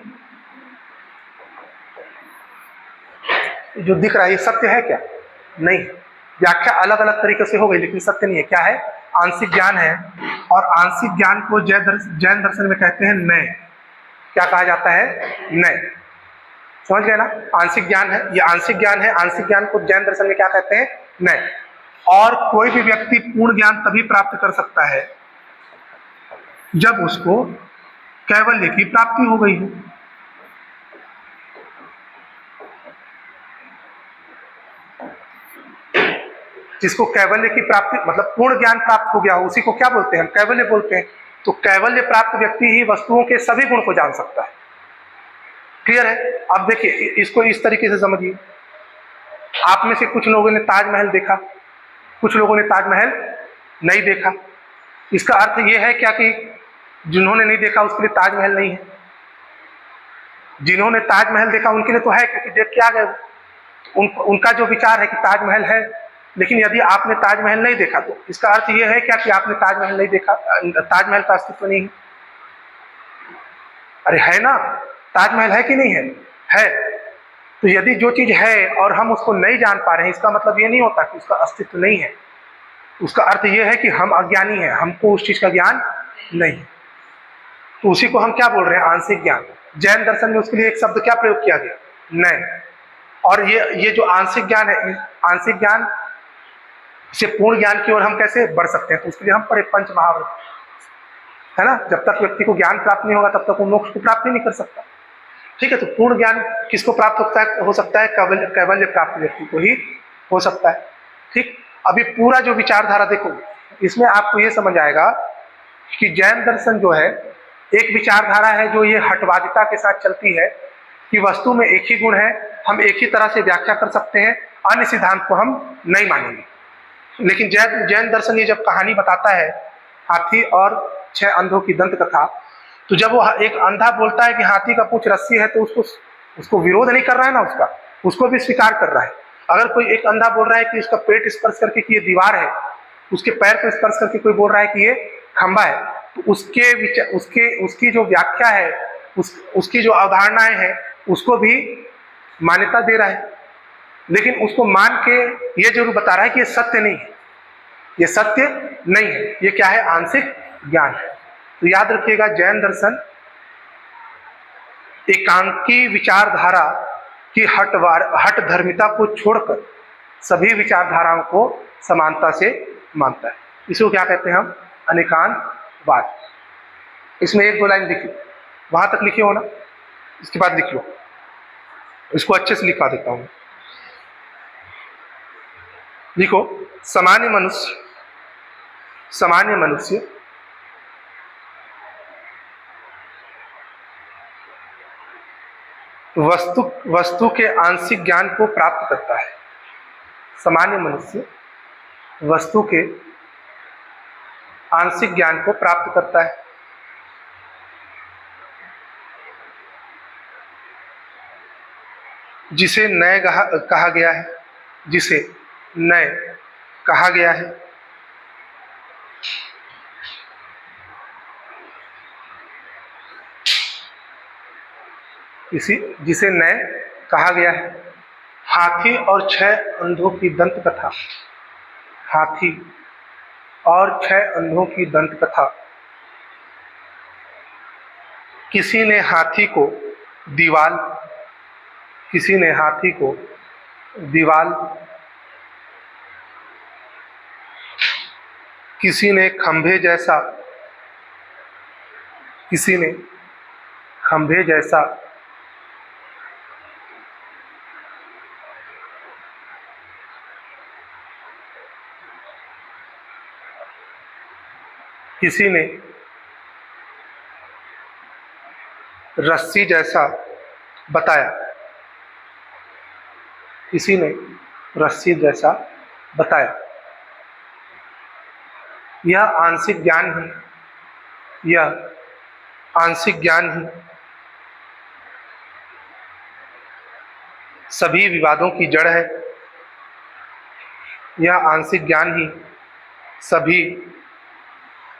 जो दिख रहा है ये सत्य है क्या, नहीं। व्याख्या अलग अलग तरीके से हो गई लेकिन सत्य नहीं है। क्या है? आंशिक ज्ञान है, और आंशिक ज्ञान को जैन दर्शन में कहते हैं नय। क्या कहा जाता है? नय। समझ गए ना? आंशिक ज्ञान है, ये आंशिक ज्ञान है। आंशिक ज्ञान को जैन दर्शन में क्या कहते हैं? नय। और कोई भी व्यक्ति पूर्ण ज्ञान तभी प्राप्त कर सकता है जब उसको कैवल्य की प्राप्ति हो गई हो। जिसको कैवल्य की प्राप्ति मतलब पूर्ण ज्ञान प्राप्त हो गया हो, उसी को क्या बोलते हैं? हम कैवल्य बोलते हैं। तो कैवल्य प्राप्त व्यक्ति ही वस्तुओं के सभी गुण को जान सकता है। क्लियर है? अब देखिए, इसको इस तरीके से समझिए। आप में से कुछ लोगों ने ताजमहल देखा, कुछ लोगों ने ताजमहल नहीं देखा। इसका अर्थ यह है क्या कि जिन्होंने नहीं देखा उसके लिए ताजमहल नहीं है? जिन्होंने ताजमहल देखा उनके लिए तो है, क्योंकि देख के आ गए। उनका जो विचार है कि ताजमहल है। लेकिन यदि आपने ताजमहल नहीं देखा तो इसका अर्थ यह है क्या कि आपने ताजमहल नहीं देखा, ताजमहल का अस्तित्व नहीं है। अरे है ना, ताजमहल है कि नहीं है? है। तो यदि जो चीज है और हम उसको नहीं जान पा रहे हैं, इसका मतलब ये नहीं होता कि उसका अस्तित्व नहीं है। उसका अर्थ यह है कि हम अज्ञानी हैं, हमको उस चीज का ज्ञान नहीं है। तो उसी को हम क्या बोल रहे हैं? आंशिक ज्ञान। जैन दर्शन में उसके लिए एक शब्द क्या प्रयोग किया गया? नय। और ये जो आंशिक ज्ञान है, आंशिक ज्ञान से पूर्ण ज्ञान की ओर हम कैसे बढ़ सकते हैं? तो उसके लिए हम पढ़े पंच महाव्रत, है ना? जब तक व्यक्ति को ज्ञान प्राप्त नहीं होगा तब तक वो मोक्ष को प्राप्त ही नहीं कर सकता। ठीक है, तो पूर्ण ज्ञान किसको प्राप्त हो सकता है? कैवल्य प्राप्त व्यक्ति को ही हो सकता है। ठीक। अभी पूरा जो विचारधारा देखो, इसमें आपको ये समझ आएगा कि जैन दर्शन जो है एक विचारधारा है जो ये हटवादिता के साथ चलती है कि वस्तु में एक ही गुण है, हम एक ही तरह से व्याख्या कर सकते हैं, अन्य सिद्धांत को हम नहीं मानेंगे। लेकिन जैन दर्शन ये जब कहानी बताता है हाथी और 6 अंधों की दंत कथा, तो जब वो एक अंधा बोलता है कि हाथी का पूंछ रस्सी है, तो उसको विरोध नहीं कर रहा है ना, उसको भी स्वीकार कर रहा है। अगर कोई एक अंधा बोल रहा है कि उसका पेट स्पर्श करके कि ये दीवार है, उसके पैर को स्पर्श करके कोई बोल रहा है कि ये खंबा है, तो उसकी जो व्याख्या है, उसकी जो अवधारणाएं हैं, उसको भी मान्यता दे रहा है। लेकिन उसको मान के ये जरूर बता रहा है कि ये सत्य नहीं है, ये सत्य नहीं है, ये क्या है? आंशिक ज्ञान है। तो याद रखिएगा, जैन दर्शन एकांकी विचारधारा की हट धर्मिता को छोड़कर सभी विचारधाराओं को समानता से मानता है। इसको क्या कहते हैं हम? अनेकांतवाद। इसमें 1-2 लाइन लिखिए, वहां तक लिखे हो ना, इसके बाद लिख लो। इसको अच्छे से लिखा देता हूं। लिखो, सामान्य मनुष्य वस्तु के आंशिक ज्ञान को प्राप्त करता है। सामान्य मनुष्य वस्तु के आंशिक ज्ञान को प्राप्त करता है। जिसे नय कहा गया है, जिसे नय कहा गया है। जिसे नय कहा गया है। हाथी और 6 अंधों की दंत कथा। हाथी और 6 अंधों की दंत कथा। किसी ने हाथी को दीवाल किसी ने खंभे जैसा किसी ने रस्सी जैसा बताया। किसी ने रस्सी जैसा बताया। यह आंशिक ज्ञान ही सभी विवादों की जड़ है। यह आंशिक ज्ञान ही सभी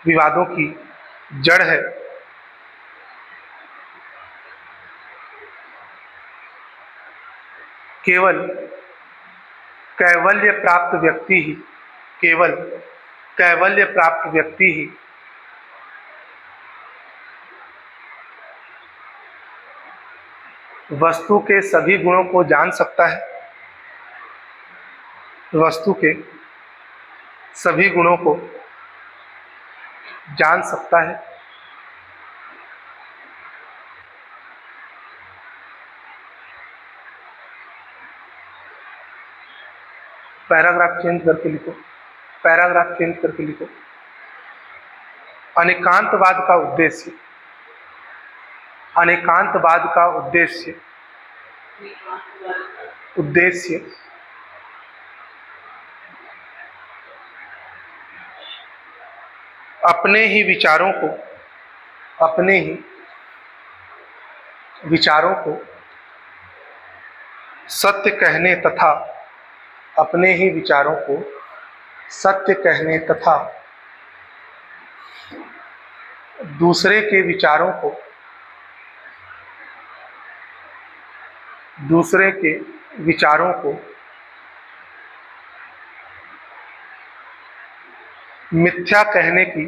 विवादों की जड़ है। केवल कैवल्य प्राप्त व्यक्ति ही, केवल कैवल्य प्राप्त व्यक्ति ही वस्तु के सभी गुणों को जान सकता है, वस्तु के सभी गुणों को जान सकता है। पैराग्राफ चेंज करके लिखो, पैराग्राफ चेंज करके लिखो। अनेकांतवाद का उद्देश्य, अनेकांतवाद का उद्देश्य, उद्देश्य अपने ही विचारों को, अपने ही विचारों को सत्य कहने तथा, अपने ही विचारों को सत्य कहने तथा दूसरे के विचारों को, दूसरे के विचारों को मिथ्या कहने की,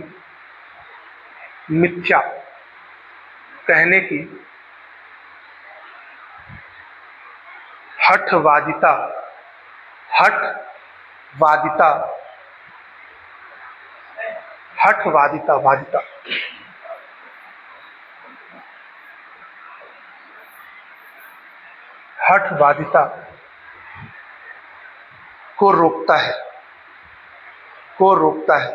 मिथ्या कहने की हठवादिता, हठवादिता, हठवादिता, वादिता हठवादिता को रोकता है, को रोकता है।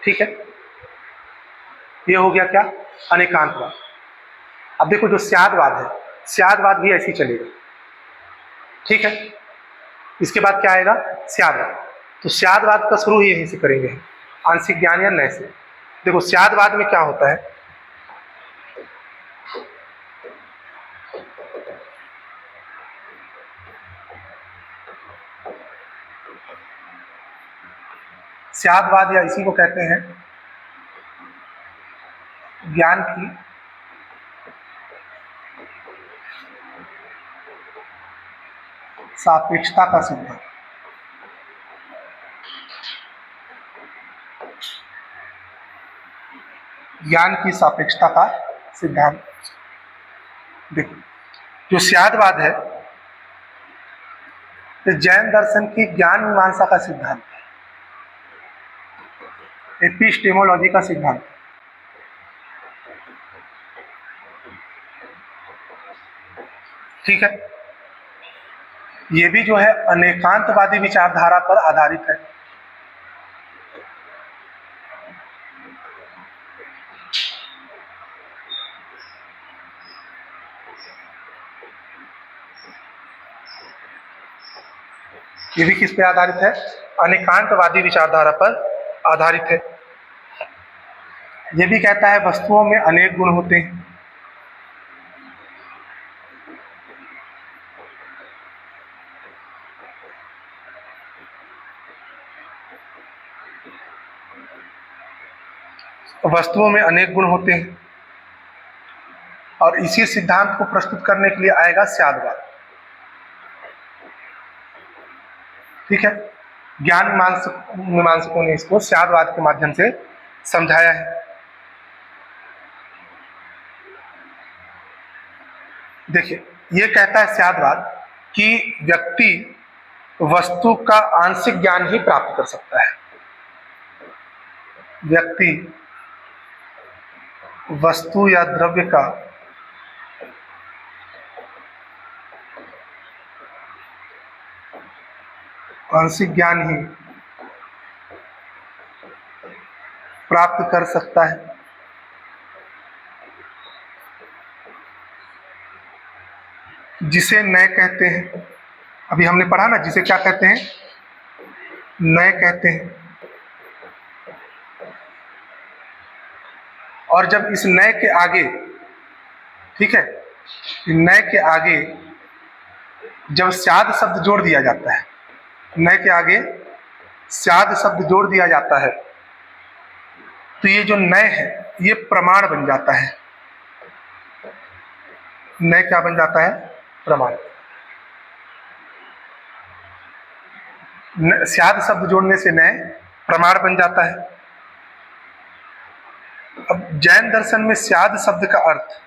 ठीक है, ये हो गया क्या, अनेकांतवाद। अब देखो जो स्यादवाद है, स्यादवाद भी ऐसे ही चलेगा। ठीक है, इसके बाद क्या आएगा, स्यादवाद। तो स्यादवाद का शुरू ही यहीं से करेंगे, आंशिक ज्ञान या नय से। देखो स्यादवाद में क्या होता है, स्यादवाद या इसी को कहते हैं ज्ञान की सापेक्षता का सिद्धांत। ज्ञान की सापेक्षता का सिद्धांत। देखो जो स्यादवाद है तो जैन दर्शन की ज्ञान मीमांसा का सिद्धांत है, एपिस्टेमोलॉजी का सिद्धांत। ठीक है, ये भी जो है अनेकांतवादी विचारधारा पर आधारित है। ये भी किस पे आधारित है, अनेकांतवादी विचारधारा पर आधारित है। ये भी कहता है वस्तुओं में अनेक गुण होते हैं। वस्तुओं में अनेक गुण होते हैं और इसी सिद्धांत को प्रस्तुत करने के लिए आएगा स्यादवाद। ठीक है, ज्ञान मीमांसकों ने इसको स्यादवाद के माध्यम से समझाया है। देखिए ये कहता है स्यादवाद कि व्यक्ति वस्तु का आंशिक ज्ञान ही प्राप्त कर सकता है। व्यक्ति वस्तु या द्रव्य का आंशिक ज्ञान ही प्राप्त कर सकता है। जिसे नय कहते हैं, अभी हमने पढ़ा ना, जिसे क्या कहते हैं, नय कहते हैं। और जब इस नय के आगे, ठीक है, नय के आगे जब स्याद शब्द जोड़ दिया जाता है, नय के आगे स्याद शब्द जोड़ दिया जाता है तो ये जो नय है ये प्रमाण बन जाता है। नय क्या बन जाता है? प्रमाण। स्याद शब्द जोड़ने से नय प्रमाण बन जाता है। अब जैन दर्शन में स्याद शब्द का अर्थ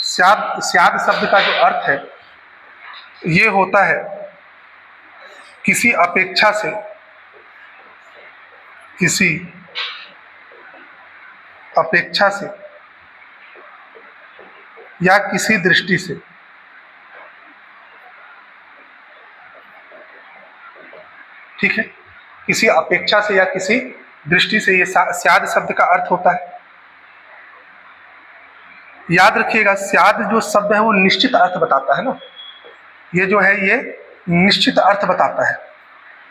स्याद शब्द का जो अर्थ है ये होता है किसी अपेक्षा से, किसी अपेक्षा से या किसी दृष्टि से। ठीक है, किसी अपेक्षा से या किसी दृष्टि से ये स्याद शब्द का अर्थ होता है। याद रखिएगा, स्याद जो शब्द है वो निश्चित अर्थ बताता है ना, ये जो है ये निश्चित अर्थ बताता है,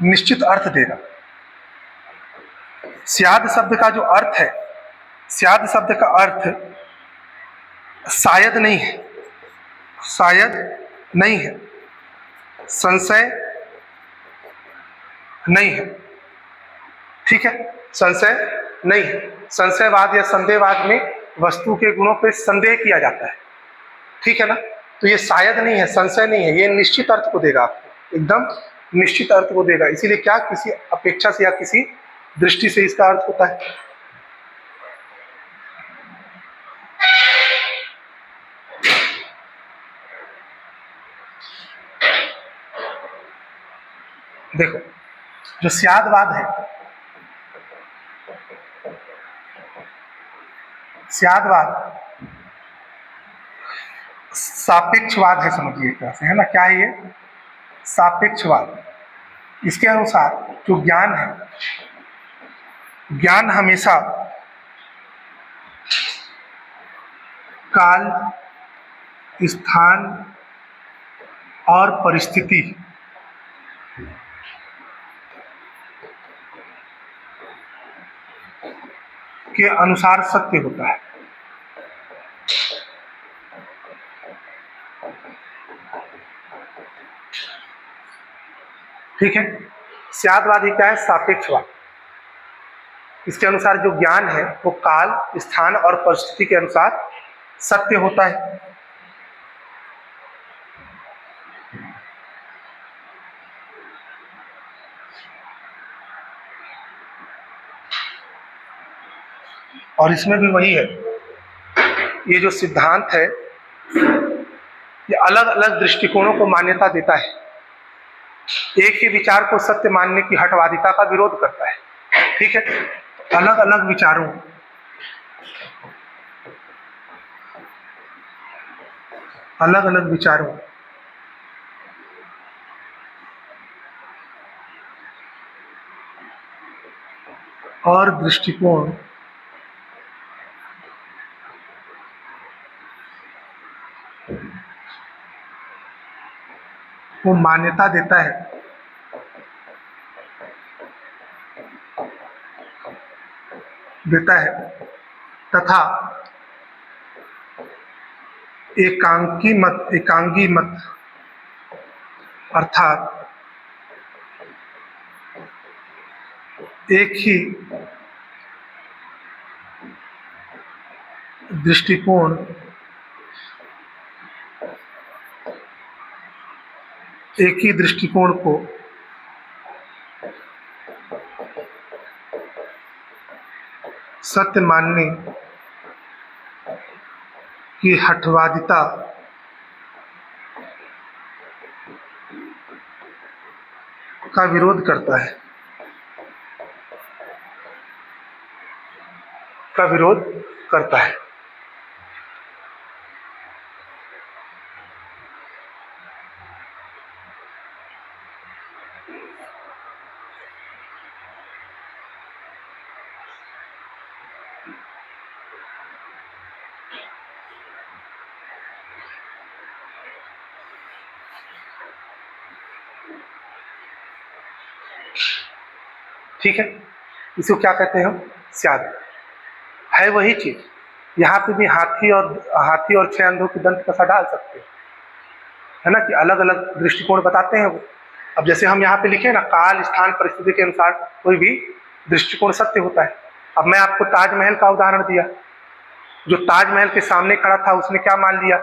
निश्चित अर्थ देगा। स्याद शब्द का जो अर्थ है, स्याद शब्द का अर्थ शायद नहीं है, शायद नहीं है, संशय नहीं है। ठीक है, संशय नहीं है। संशयवाद या संदेहवाद में वस्तु के गुणों पे संदेह किया जाता है। ठीक है ना, तो ये शायद नहीं है, संशय नहीं है, ये निश्चित अर्थ को देगा आपको, एकदम निश्चित अर्थ को देगा। इसीलिए क्या, किसी अपेक्षा से या किसी दृष्टि से इसका अर्थ होता है। देखो, जो स्यादवाद है, स्यादवाद सापेक्षवाद है, समझिए एक तरह से, है ना। क्या है ये? सापेक्षवाद। इसके अनुसार जो ज्ञान है, ज्ञान हमेशा काल, स्थान और परिस्थिति के अनुसार सत्य होता है। ठीक है, स्यादवादी क्या है? सापेक्षवाद। इसके अनुसार जो ज्ञान है वो काल, स्थान और परिस्थिति के अनुसार सत्य होता है। और इसमें भी वही है, ये जो सिद्धांत है ये अलग अलग दृष्टिकोणों को मान्यता देता है। एक ही विचार को सत्य मानने की हठवादिता का विरोध करता है। ठीक है, अलग अलग विचारों, अलग अलग विचारों और दृष्टिकोण को मान्यता देता है, तथा एकांगी मत अर्थात एक ही दृष्टिकोण को सत्य मानने की हठवादिता का विरोध करता है, ठीक है। इसको क्या कहते हैं हम? स्याद। है वही चीज। यहाँ पे भी हाथी और 6 अंधों की दंत कथा डाल सकते हैं। है ना, कि अलग अलग दृष्टिकोण बताते हैं वो। अब जैसे हम यहाँ पे लिखे ना, काल स्थान परिस्थिति के अनुसार कोई भी दृष्टिकोण सत्य होता है। अब मैं आपको ताजमहल का उदाहरण दिया, जो ताजमहल के सामने खड़ा था उसने क्या मान लिया,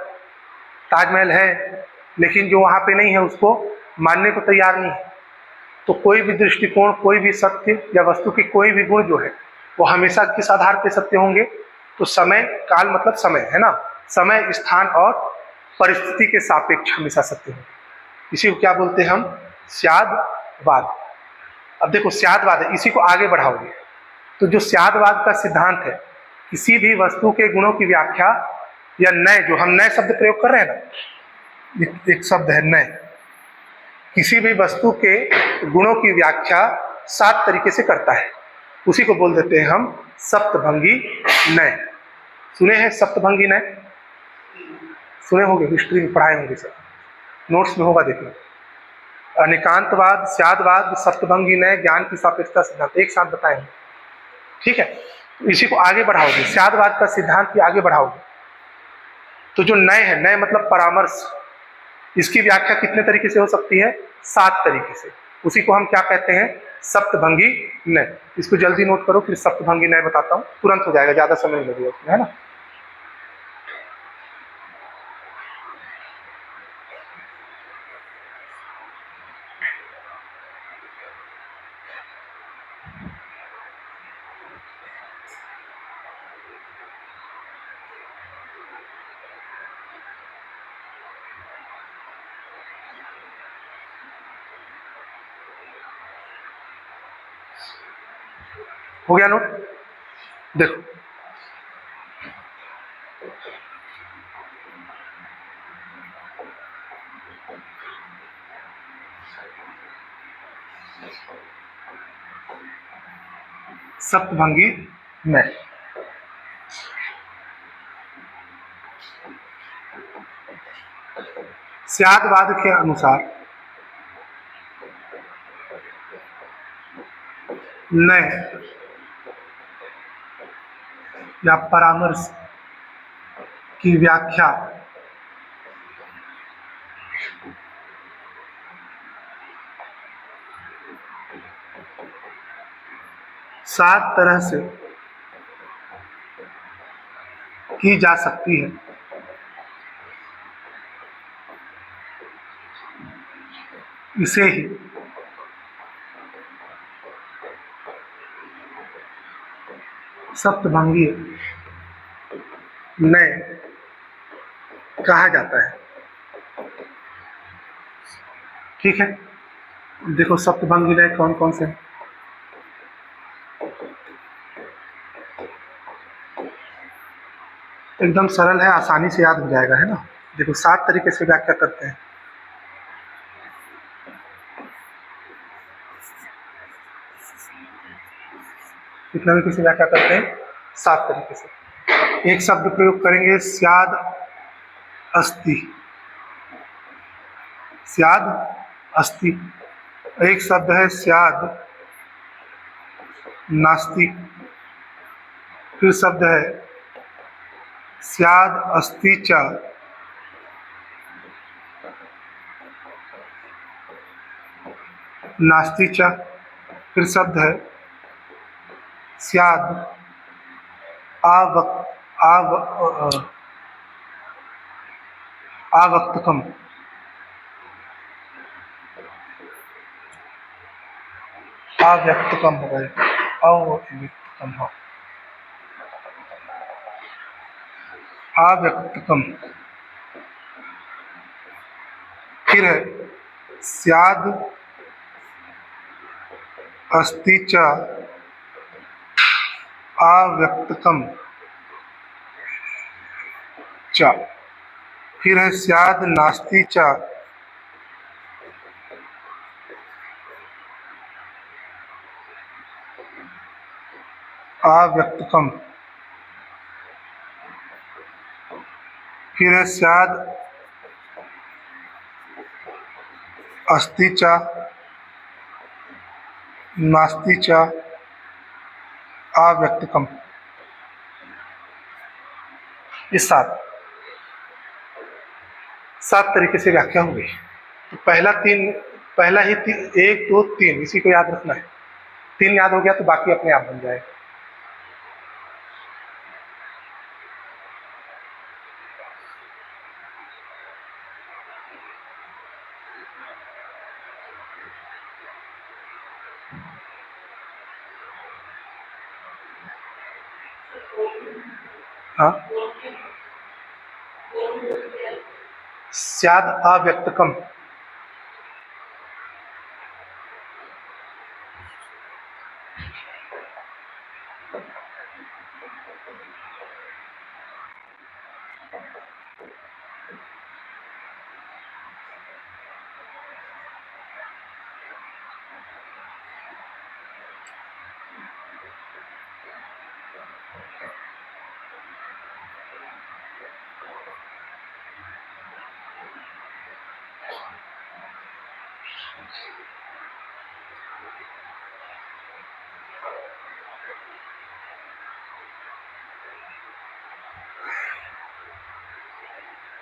ताजमहल है, लेकिन जो वहाँ पे नहीं है उसको मानने को तैयार नहीं है। तो कोई भी दृष्टिकोण, कोई भी सत्य या वस्तु की कोई भी गुण जो है वो हमेशा किस आधार पे सत्य होंगे, तो समय, काल मतलब समय है ना, समय स्थान और परिस्थिति के सापेक्ष हमेशा सत्य होंगे। इसी को क्या बोलते हैं हम, स्यादवाद। अब देखो स्यादवाद है, इसी को आगे बढ़ाओगे तो जो स्यादवाद का सिद्धांत है, किसी भी वस्तु के गुणों की व्याख्या या नए, जो हम नए शब्द प्रयोग कर रहे हैं ना, एक शब्द है नए, किसी भी वस्तु के गुणों की व्याख्या 7 तरीके से करता है, उसी को बोल देते हैं हम सप्तभंगी नय। सुने हैं सप्तभंगी नय? सुने होंगे, हिस्ट्री में पढ़ाए होंगे, सर नोट्स में होगा देखना। अनेकांतवाद, स्यादवाद, सप्तभंगी नय, ज्ञान की सापेक्षता सिद्धांत, एक साथ बताएंगे, ठीक है। तो इसी को आगे बढ़ाओगे, स्यादवाद का सिद्धांत की आगे बढ़ाओगे तो जो नय है, नय मतलब परामर्श, इसकी व्याख्या कितने तरीके से हो सकती है, 7 तरीके से। उसी को हम क्या कहते हैं, सप्तभंगी नय। इसको जल्दी नोट करो, फिर सप्तभंगी नय बताता हूं, तुरंत हो जाएगा, ज्यादा समय नहीं लगेगा उसमें, है ना। हो गया नोट? देखो सप्तभंगी नय, स्यादवाद के अनुसार नय या परामर्श की व्याख्या सात तरह से की जा सकती है। इसे ही सप्तभंगी नय कहा जाता है, ठीक है। देखो सप्तभंगी नय कौन कौन से हैं, एकदम सरल है, आसानी से याद हो जाएगा, है ना। देखो 7 तरीके से व्याख्या करते हैं। कितना तरीके से व्याख्या करते हैं, 7 तरीके से। एक शब्द प्रयोग करेंगे, स्याद अस्ति, स्याद अस्ति। एक शब्द है स्याद नास्ति, फिर शब्द है स्याद अस्ति च, नास्ति च, फिर शब्द है स्याद आवक्तकम, अव्यक्तकम हो गए, अव्यक्तकम हो, अव्यक्तकम। फिर है स्याद अस्ति च अव्यक्तकम च, फिर है स्याद नास्ति च अव्यक्तकम, फिर है स्याद अस्ति च नास्ति च अव्यक्तकम। इस साथ 7 तरीके से व्याख्या हुई। तो पहला ही 1 2 3 इसी को याद रखना है। 3 याद हो गया तो बाकी अपने आप बन जाएगा। हाँ, स्याद अव्यक्तकम।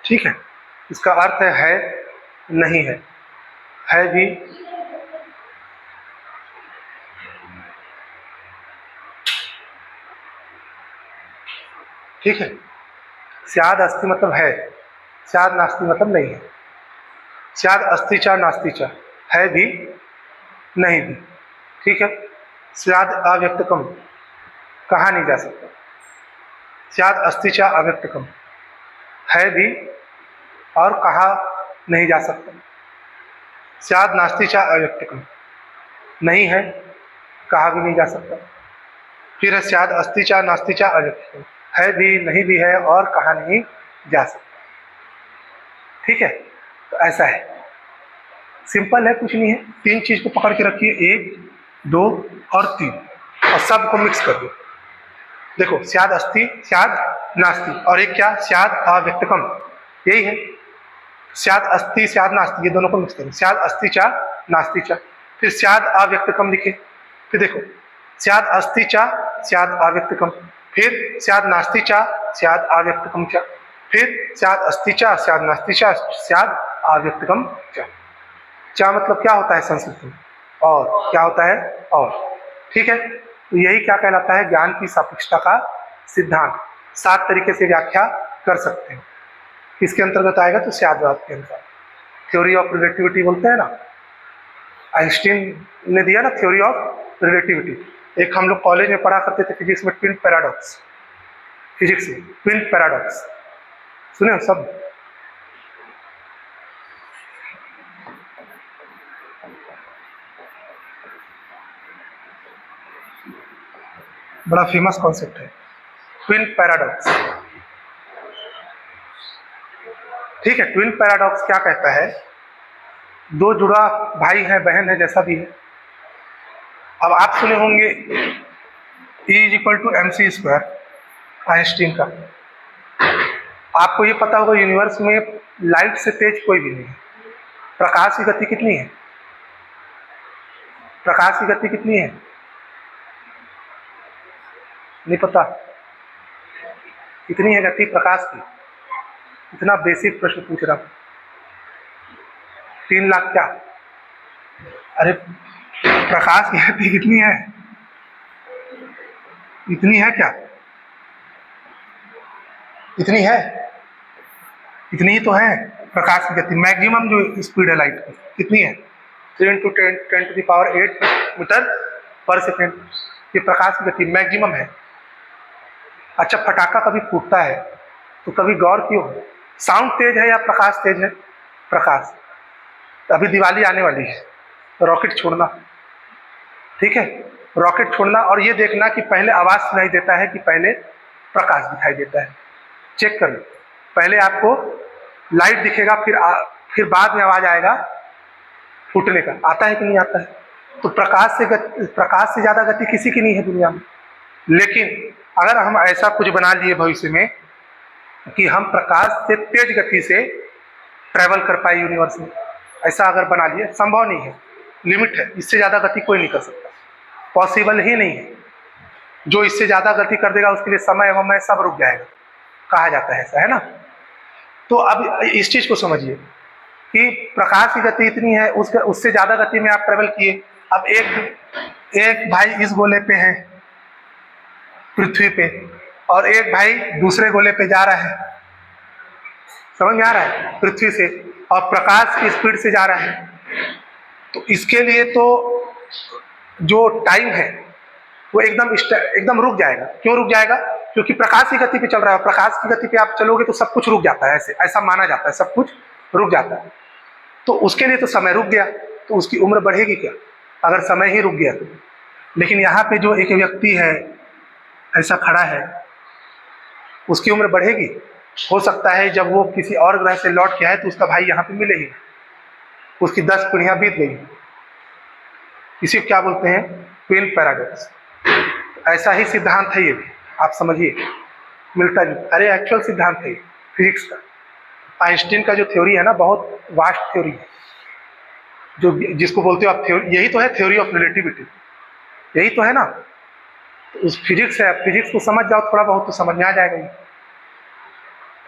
ठीक है, इसका अर्थ है नहीं है भी, ठीक है। स्याद अस्ति मतलब है, स्याद नास्ति मतलब नहीं है। स्याद अस्ति चा नास्ति चा, है भी नहीं भी, ठीक है। स्याद अव्यक्तकम, कहा नहीं जा सकता। स्याद अस्ति चा अव्यक्तकम, है भी और कहा नहीं जा सकता। स्याद नास्ति चा अव्यक्तकम, नहीं है, कहा भी नहीं जा सकता। फिर है स्याद अस्ति चा नास्ति चा अव्यक्तकम, है भी नहीं भी है और कहा नहीं जा सकता। ठीक है, तो ऐसा है, सिंपल है, कुछ नहीं है। 3 चीज को पकड़ के रखिए, 1 2 और 3, और सबको मिक्स कर दो। देखो, स्याद अस्ति, स्याद नास्ति, और एक क्या, स्याद अव्यक्तकम, यही है। स्याद अस्ति स्याद नास्ति, ये दोनों को मिक्स करें, स्याद अस्ति चा नास्ति चा, फिर स्याद अव्यक्तकम लिखे। फिर देखो, स्याद अस्ति चा स्याद अव्यक्तकम, फिर स्याद नास्ति चा स्याद अव्यक्तकम चा, फिर स्याद अस्ति चा स्याद नास्ति चा स्याद अव्यक्तकम चा। चा मतलब क्या होता है संस्कृत में, और क्या होता है, और। ठीक है, तो यही क्या कहलाता है, ज्ञान की सापेक्षता का सिद्धांत। 7 तरीके से व्याख्या कर सकते हैं। किसके अंतर्गत आएगा, तो स्यादवाद के अनुसार। थ्योरी ऑफ रिलेटिविटी बोलते हैं ना, आइंस्टीन ने दिया ना थ्योरी ऑफ रिलेटिविटी। एक हम लोग कॉलेज में पढ़ा करते थे फिजिक्स में, ट्विन पैराडॉक्स, फिजिक्स में ट्विन पैराडॉक्स सुने हो सब। बड़ा फेमस कॉन्सेप्ट है ट्विन पैराडॉक्स। ठीक है, ट्विन पैराडॉक्स क्या कहता है, 2 जुड़ा भाई है, बहन है, जैसा भी है। अब आप सुने होंगे E=mc², आइंस्टीन का। आपको ये पता होगा यूनिवर्स में लाइट से तेज कोई भी नहीं है। प्रकाश की गति कितनी है, प्रकाश की गति कितनी है, नहीं पता, कितनी है गति प्रकाश की। इतना बेसिक प्रश्न पूछ रहा हूं, 3 लाख क्या, अरे प्रकाश की गति कितनी है, इतनी है क्या, इतनी है, इतनी ही तो है प्रकाश की गति। मैक्सिमम जो स्पीड है लाइट की कितनी है, 3 × 10⁸ मीटर पर सेकेंड, ये प्रकाश की गति मैक्सिमम है। अच्छा, पटाखा कभी फूटता है तो कभी गौर क्यों, साउंड तेज है या प्रकाश तेज है, प्रकाश। तो अभी दिवाली आने वाली है, रॉकेट छोड़ना, ठीक है, रॉकेट छोड़ना और ये देखना कि पहले आवाज सुनाई देता है कि पहले प्रकाश दिखाई देता है। चेक कर लो, पहले आपको लाइट दिखेगा, फिर बाद में आवाज आएगा फूटने का, आता है कि नहीं आता है। तो प्रकाश से ज्यादा गति किसी की नहीं है दुनिया में। लेकिन अगर हम ऐसा कुछ बना लिए भविष्य में कि हम प्रकाश से तेज गति से ट्रैवल कर पाए यूनिवर्स में, ऐसा अगर बना लिए, संभव नहीं है, लिमिट है, इससे ज्यादा गति कोई नहीं कर सकता, पॉसिबल ही नहीं है। जो इससे ज्यादा गति कर देगा उसके लिए समय वमय सब रुक जाएगा, कहा जाता है ऐसा, है ना। तो अब इस चीज को समझिए कि प्रकाश की गति इतनी है, उससे ज्यादा गति में आप ट्रेवल किए। अब एक भाई इस गोले पे है पृथ्वी पे, और एक भाई दूसरे गोले पे जा रहा है, समझ में आ रहा है, पृथ्वी से, और प्रकाश की स्पीड से जा रहा है। तो इसके लिए तो जो टाइम है वो एकदम रुक जाएगा। क्यों रुक जाएगा? क्योंकि प्रकाश की गति पे चल रहा है। प्रकाश की गति पे आप चलोगे तो सब कुछ रुक जाता है, ऐसा माना जाता है, सब कुछ रुक जाता है। तो उसके लिए तो समय रुक गया, तो उसकी उम्र बढ़ेगी क्या अगर समय ही रुक गया तो? लेकिन यहाँ पे जो एक व्यक्ति है ऐसा खड़ा है, उसकी उम्र बढ़ेगी? हो सकता है जब वो किसी और ग्रह से लौट के आए तो उसका भाई यहाँ पे मिले ही, उसकी 10 पीढ़ियां बीत गई। इसी को क्या बोलते हैं? Twin paradox. ऐसा ही सिद्धांत है ये भी, आप समझिए, मिलता जुलता। अरे एक्चुअल सिद्धांत है फिजिक्स का। आइंस्टीन का जो थ्योरी है ना, बहुत वास्ट थ्योरी है, जो जिसको बोलते हो आप थ्योरी, यही तो है थ्योरी ऑफ रिलेटिविटी, यही तो है ना। तो उस फिजिक्स है, फिजिक्स को समझ जाओ थोड़ा बहुत तो समझ में आ जाएगा ये।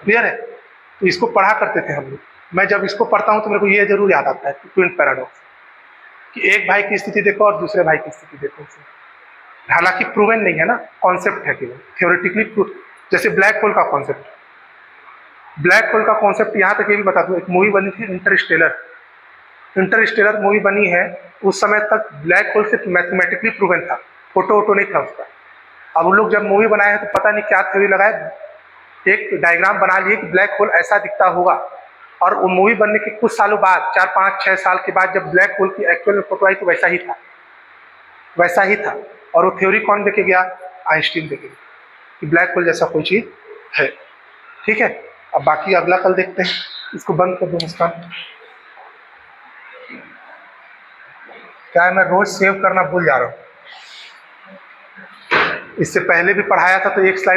क्लियर है? तो इसको पढ़ा करते थे हम लोग। मैं जब इसको पढ़ता हूँ तो मेरे को ये जरूर याद आता है ट्विन पैराडॉक्स, कि एक भाई की स्थिति देखो और दूसरे भाई की स्थिति देखो। हालांकि प्रूवन नहीं है ना, कॉन्सेप्ट है केवल, थ्योरेटिकली। जैसे ब्लैक होल का कॉन्सेप्ट, ब्लैक होल का कॉन्सेप्ट यहाँ तक ये भी बता दूं, एक मूवी बनी थी इंटरस्टेलर मूवी बनी है। उस समय तक ब्लैक होल सिर्फ मैथमेटिकली प्रूवन था, फोटो नहीं था उसका। अब उन लोग जब मूवी बनाए हैं तो पता नहीं क्या थ्योरी लगाए, एक डायग्राम बना लिए कि ब्लैक होल ऐसा दिखता होगा। और वो मूवी बनने के कुछ सालों बाद, 4, 5, 6 साल के बाद जब ब्लैक होल की एक्चुअल में फोटो आई तो वैसा ही था। और वो थ्योरी कौन देके गया? आइंस्टीन देके गया कि ब्लैक होल जैसा कोई चीज है। ठीक है, अब बाकी अगला कल देखते हैं। इसको बंद कर दो मुस्कान। क्या है, मैं रोज सेव करना भूल जा रहा हूँ। इससे पहले भी पढ़ाया था तो एक स्लाइड